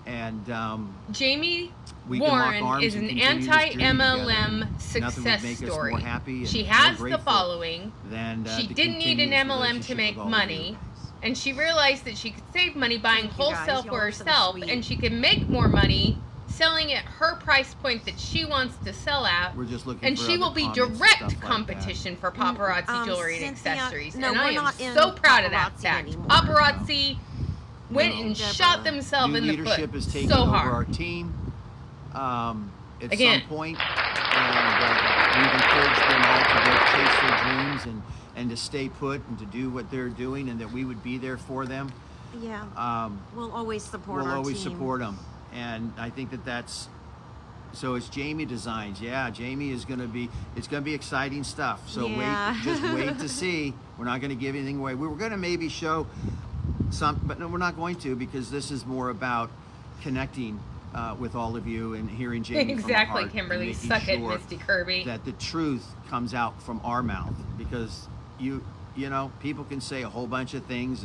And Jamie we can lock Warren arms is and an continue this journey anti-MLM together. Nothing would success make us story. more happy and She more has the grateful following. than, She to didn't need continue an this MLM to relationship make with all of money. you. And she realized that she could save money buying Thank you, guys. wholesale Y'all for are so herself, sweet. and she could make more money selling at her price point that she wants to sell at. We're just looking And for she other will be comments and direct stuff like that. competition for paparazzi jewelry and Cynthia, accessories. no, and we're I am not in so proud of that paparazzi fact. anymore. Paparazzi went No, and Deborah. shot themselves New in the leadership foot is taking so over hard. our team at Again. some point, and we've encouraged them all to go chase their dreams and to stay put and to do what they're doing, and that we would be there for them. Yeah. We'll always support We'll our always team. support them, and I think that's. So it's Jamie Designs. Yeah, Jamie is going to be. It's going to be exciting stuff. So Yeah. just wait to see. We're not going to give anything away. We were going to maybe show some, but no, we're not going to, because this is more about connecting with all of you and hearing Jamie from the Exactly, heart, Kimberly. and making Suck it, sure Misty Kirby. that the truth comes out from our mouth, because you know, people can say a whole bunch of things.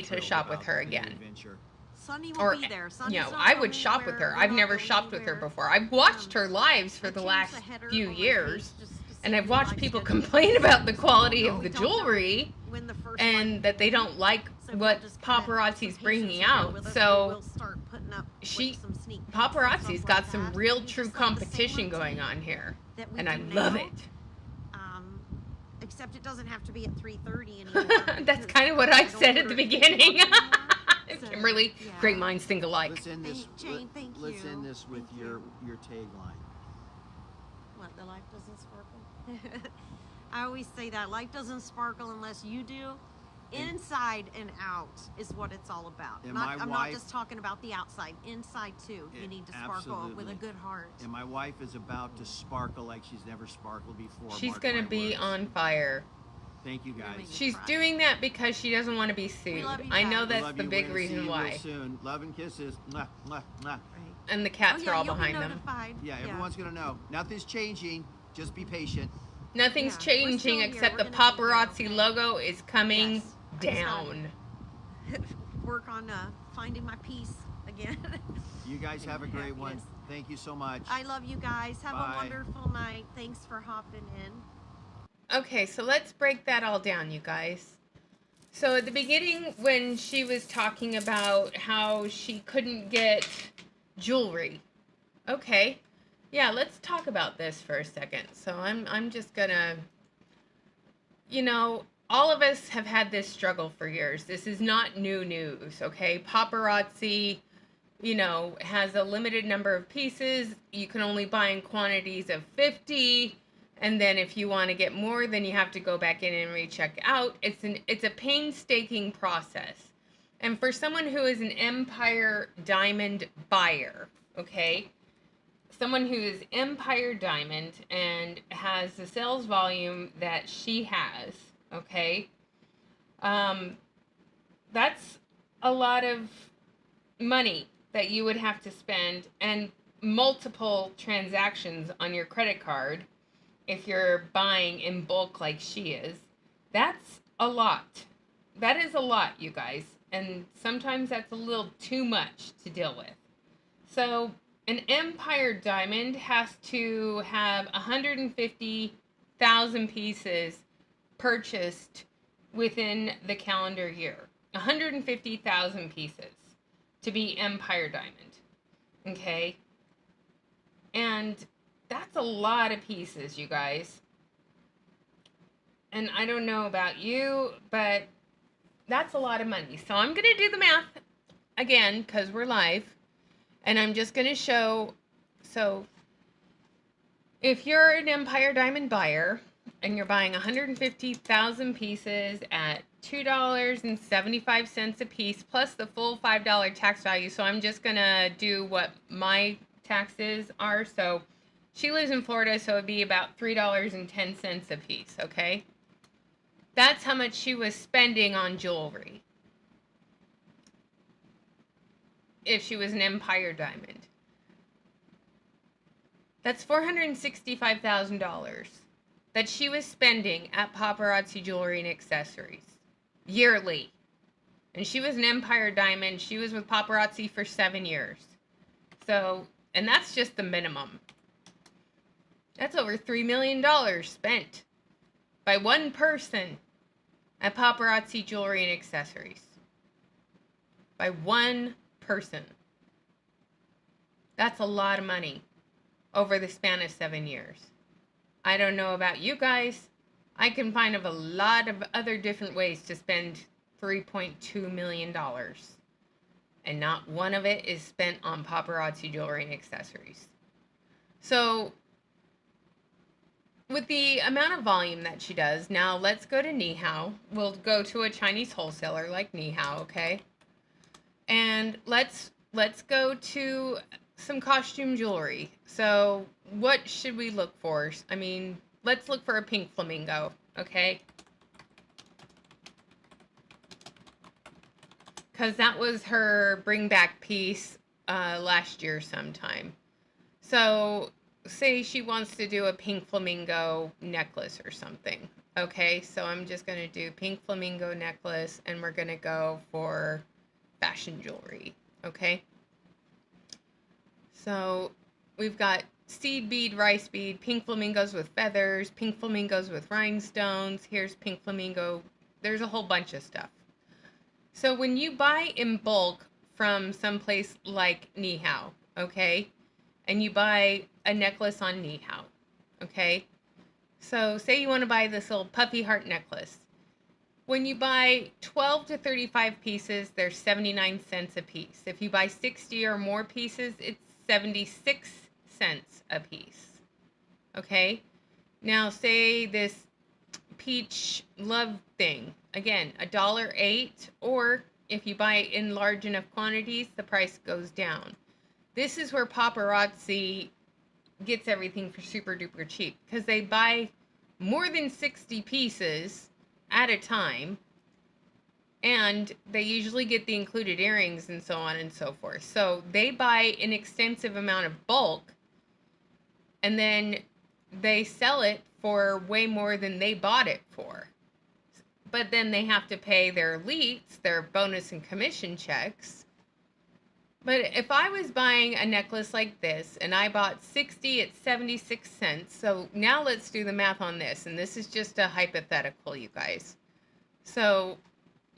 to thrilled shop with about her the new again. adventure. Sunny will or be there. Sunny's you know, not I would going shop with anywhere. her. We're I've not never going shopped with her anywhere. before. I've watched her lives for I the changed last the header few on my years, page just to and see I've the watched live people schedule. complain about the quality No, of we the don't know jewelry when the first and one. that they don't like So if what y'all just kinda have some paparazzi's patience bringing and bear out. with us, So we will start putting up she, like some sneak peeks and paparazzi's stuff got like some that. real Maybe true just like the same competition going routine on here, that we and I do love now. it. Except it doesn't have to be at 3:30 anymore. That's because kind of what I don't said at order the at 3 beginning. o'clock anymore. So, Kimberly, yeah. great minds think alike. Let's end this. Jane, thank let's you. end this with Thank your you. tagline. What, the life doesn't sparkle? I always say that life doesn't sparkle unless you do. Inside and out is what it's all about. And I'm not wife- just talking about the outside. Inside too. You need to sparkle with a Absolutely. good heart. And my wife is about to sparkle like she's never sparkled before. She's mark gonna my be words. on fire. Thank you, You're guys. making- She's cry. doing that because she doesn't want to be sued. love you I know guys. We that's love the you. big We're gonna see reason you why. real soon. Love and kisses. Mwah, mwah, mwah. Right. And the cats are all you'll behind be them. notified. Yeah, everyone's gonna know. Nothing's changing. Just be patient. Nothing's Yeah, we're changing still here. except We're the gonna be here, paparazzi okay? logo is coming Yes. I just gotta down. work on finding my peace again. You guys have a great one. Yes. Thank you so much. I love you guys. Have Bye. a wonderful night. Thanks for hopping in. Okay, so let's break that all down, you guys. So at the beginning, when she was talking about how she couldn't get jewelry, okay, yeah, let's talk about this for a second. So I'm just gonna, you know, all of us have had this struggle for years. This is not new news, okay? Paparazzi, you know, has a limited number of pieces. You can only buy in quantities of 50. And then if you want to get more, then you have to go back in and recheck out. It's a painstaking process. And for someone who is an Empire Diamond buyer, okay, someone who is Empire Diamond and has the sales volume that she has, okay, that's a lot of money that you would have to spend and multiple transactions on your credit card if you're buying in bulk like she is. That's a lot. That is a lot, you guys. And sometimes that's a little too much to deal with. So an Empire Diamond has to have 150,000 pieces purchased within the calendar year. 150,000 pieces to be Empire Diamond. Okay? And that's a lot of pieces, you guys. And I don't know about you, but that's a lot of money. So I'm going to do the math again because we're live. And I'm just going to show. So if you're an Empire Diamond buyer and you're buying 150,000 pieces at $2.75 a piece plus the full $5 tax value. So I'm just going to do what my taxes are. So she lives in Florida, so it'd be about $3.10 a piece, okay? That's how much she was spending on jewelry if she was an Empire Diamond. That's $465,000 that she was spending at Paparazzi Jewelry and Accessories yearly. And she was an Empire Diamond. She was with Paparazzi for 7 years. So, and that's just the minimum. That's over $3 million spent by one person at Paparazzi Jewelry and Accessories. By one person. That's a lot of money over the span of 7 years. I don't know about you guys. I can find of a lot of other different ways to spend $3.2 million. And not one of it is spent on Paparazzi Jewelry and Accessories. So with the amount of volume that she does, now let's go to Ni Hao. We'll go to a Chinese wholesaler like Ni Hao, okay? And let's go to some costume jewelry. So what should we look for? I mean, let's look for a pink flamingo, okay? Because that was her bring back piece last year sometime. So say she wants to do a pink flamingo necklace or something. Okay, so I'm just going to do pink flamingo necklace and we're going to go for fashion jewelry. Okay? So we've got seed bead, rice bead, pink flamingos with feathers, pink flamingos with rhinestones. Here's pink flamingo. There's a whole bunch of stuff. So when you buy in bulk from someplace like Nihao, okay, and you buy a necklace on Nihao, okay, so say you want to buy this little puffy heart necklace. When you buy 12 to 35 pieces, they're 79 cents a piece. If you buy 60 or more pieces, it's 76 cents a piece. Okay? Now, say this peach love thing, again, $1.08, or if you buy it in large enough quantities, the price goes down. This is where paparazzi gets everything for super duper cheap, because they buy more than 60 pieces at a time, and they usually get the included earrings and so on and so forth. So they buy an extensive amount of bulk, and then they sell it for way more than they bought it for. But then they have to pay their elites, their bonus and commission checks. But if I was buying a necklace like this and I bought 60 at 76 cents, so now let's do the math on this. And this is just a hypothetical, you guys. So,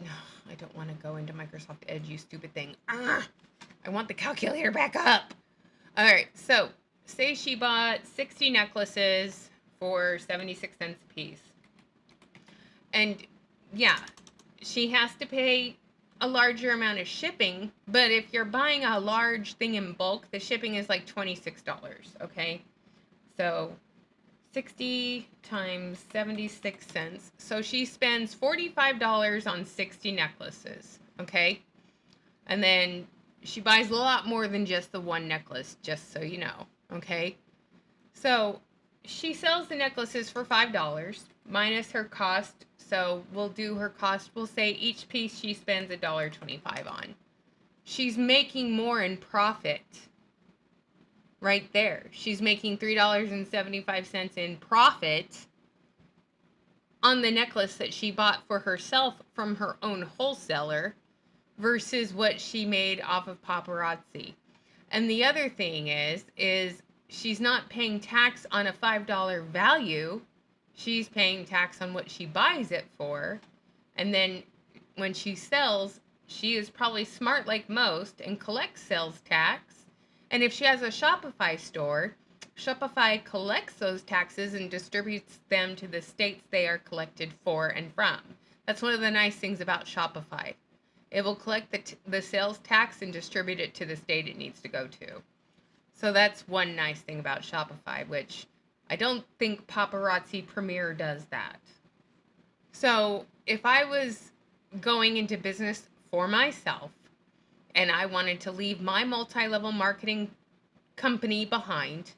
I don't want to go into Microsoft Edge, you stupid thing. I want the calculator back up. All right, so say she bought 60 necklaces for 76 cents a piece. And yeah, she has to pay a larger amount of shipping, but if you're buying a large thing in bulk, the shipping is like $26, okay? So 60 times 76 cents. So she spends $45 on 60 necklaces, okay? And then she buys a lot more than just the one necklace, just so you know, okay? So she sells the necklaces for $5 minus her cost. So we'll do her cost. We'll say each piece she spends $1.25 on. She's making more in profit right there. She's making $3.75 in profit on the necklace that she bought for herself from her own wholesaler versus what she made off of paparazzi. And the other thing is she's not paying tax on a $5 value. She's paying tax on what she buys it for. And then when she sells, she is probably smart like most and collects sales tax. And if she has a Shopify store, Shopify collects those taxes and distributes them to the states they are collected for and from. That's one of the nice things about Shopify. It will collect the sales tax and distribute it to the state it needs to go to. So that's one nice thing about Shopify, which I don't think Paparazzi Premier does that. So if I was going into business for myself and I wanted to leave my multi-level marketing company behind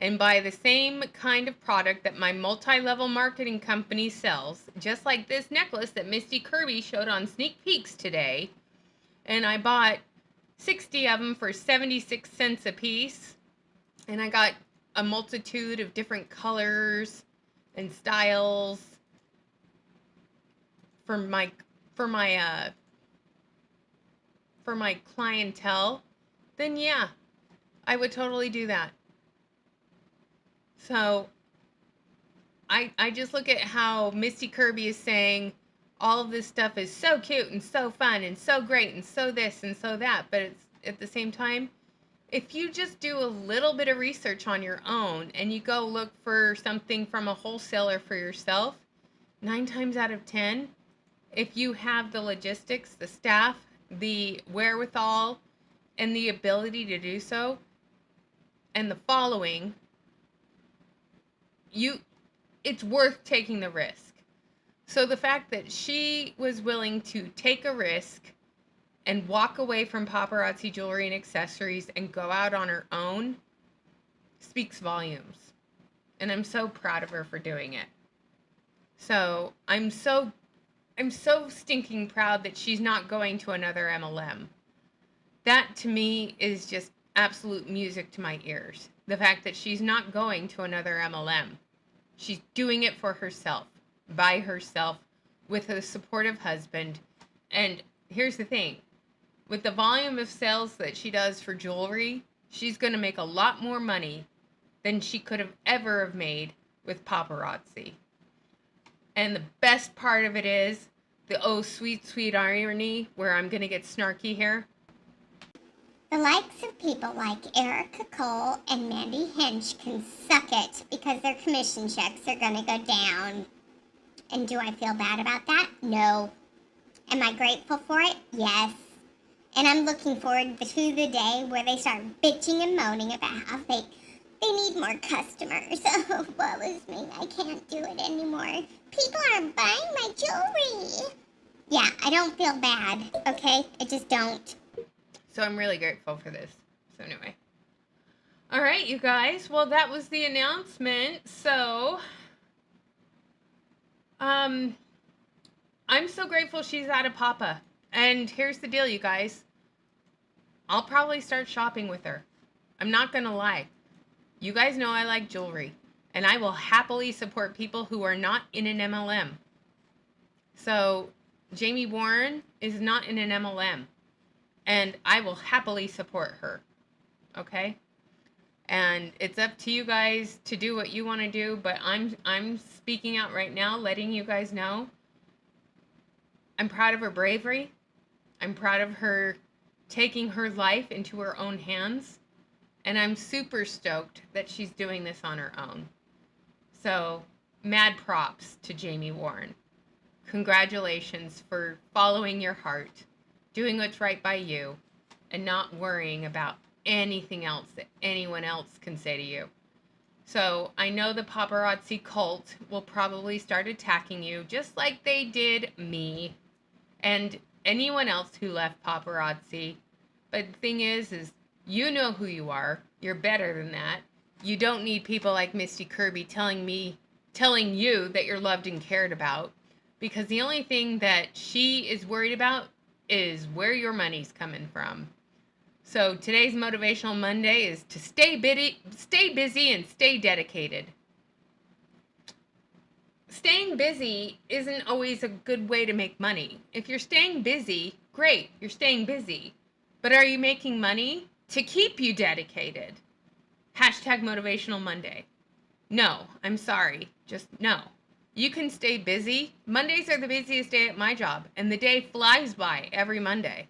and buy the same kind of product that my multi-level marketing company sells, just like this necklace that Misty Kirby showed on Sneak Peeks today, and I bought 60 of them for 76 cents a piece, and I got a multitude of different colors and styles for my clientele, then yeah, I would totally do that. So I just look at how Misty Kirby is saying all of this stuff is so cute and so fun and so great and so this and so that, but it's at the same time, if you just do a little bit of research on your own and you go look for something from a wholesaler for yourself, 9 times out of 10, if you have the logistics, the staff, the wherewithal, and the ability to do so, and the following, it's worth taking the risk. So the fact that she was willing to take a risk and walk away from paparazzi jewelry and accessories and go out on her own speaks volumes. And I'm so proud of her for doing it. So I'm so stinking proud that she's not going to another MLM. That to me is just absolute music to my ears. The fact that she's not going to another MLM. She's doing it for herself, by herself, with a supportive husband. And here's the thing. with the volume of sales that she does for jewelry, she's going to make a lot more money than she could have ever have made with paparazzi. And the best part of it is the oh sweet, sweet irony where I'm going to get snarky here. The likes of people like Erica Cole and Mandy Hinch can suck it because their commission checks are going to go down. And do I feel bad about that? No. Am I grateful for it? Yes. And I'm looking forward to the day where they start bitching and moaning about how they need more customers. Oh, woe is me. I can't do it anymore. People aren't buying my jewelry. Yeah, I don't feel bad, okay? I just don't. So I'm really grateful for this. So anyway. All right, you guys. Well, that was the announcement. So, I'm so grateful she's out of Papa. And here's the deal, you guys. I'll probably start shopping with her. I'm not going to lie. You guys know I like jewelry. And I will happily support people who are not in an MLM. So, Jamie Warren is not in an MLM. And I will happily support her. Okay? And it's up to you guys to do what you want to do, but I'm speaking out right now, letting you guys know. I'm proud of her bravery. I'm proud of her taking her life into her own hands. And I'm super stoked that she's doing this on her own. So, mad props to Jamie Warren. Congratulations for following your heart, doing what's right by you, and not worrying about anything else that anyone else can say to you. So I know the paparazzi cult will probably start attacking you just like they did me and anyone else who left paparazzi. But the thing is you know who you are. You're better than that. You don't need people like Misty Kirby telling you that you're loved and cared about, because the only thing that she is worried about is where your money's coming from. So today's Motivational Monday is to stay busy and stay dedicated. Staying busy isn't always a good way to make money. If you're staying busy, great, you're staying busy. But are you making money to keep you dedicated? Hashtag Motivational Monday. No, I'm sorry. Just no. You can stay busy. Mondays are the busiest day at my job, and the day flies by every Monday.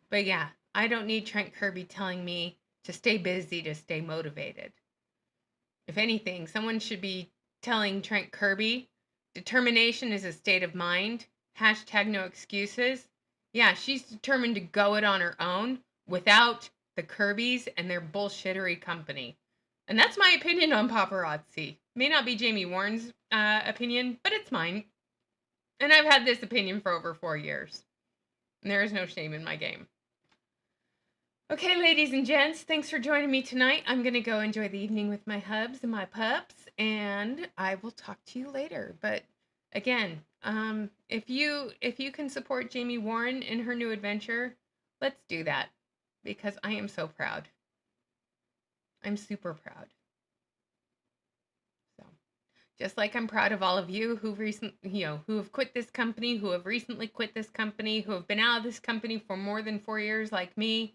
But yeah, I don't need Trent Kirby telling me to stay busy to stay motivated. If anything, someone should be telling Trent Kirby, determination is a state of mind. Hashtag no excuses. Yeah, she's determined to go it on her own without the Kirbys and their bullshittery company. And that's my opinion on paparazzi. May not be Jamie Warren's opinion, but it's mine. And I've had this opinion for over 4 years. And there is no shame in my game. Okay, ladies and gents, thanks for joining me tonight. I'm going to go enjoy the evening with my hubs and my pups, and I will talk to you later. But again, if you can support Jamie Warren in her new adventure, let's do that, because I am so proud. I'm super proud. So, just like I'm proud of all of you who who have quit this company, who have recently quit this company, who have been out of this company for more than 4 years like me.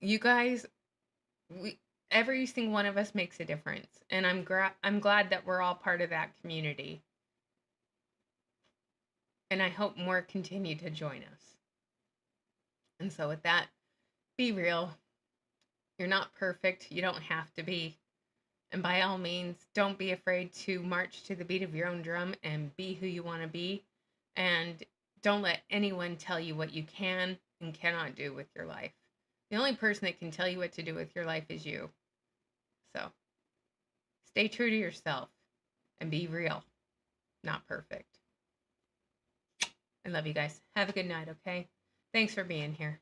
You guys, every single one of us makes a difference, and I'm glad that we're all part of that community. And I hope more continue to join us. And so with that, be real. You're not perfect. You don't have to be. And by all means, don't be afraid to march to the beat of your own drum and be who you want to be. And don't let anyone tell you what you can and cannot do with your life. The only person that can tell you what to do with your life is you. So, stay true to yourself and be real, not perfect. I love you guys. Have a good night, okay? Thanks for being here.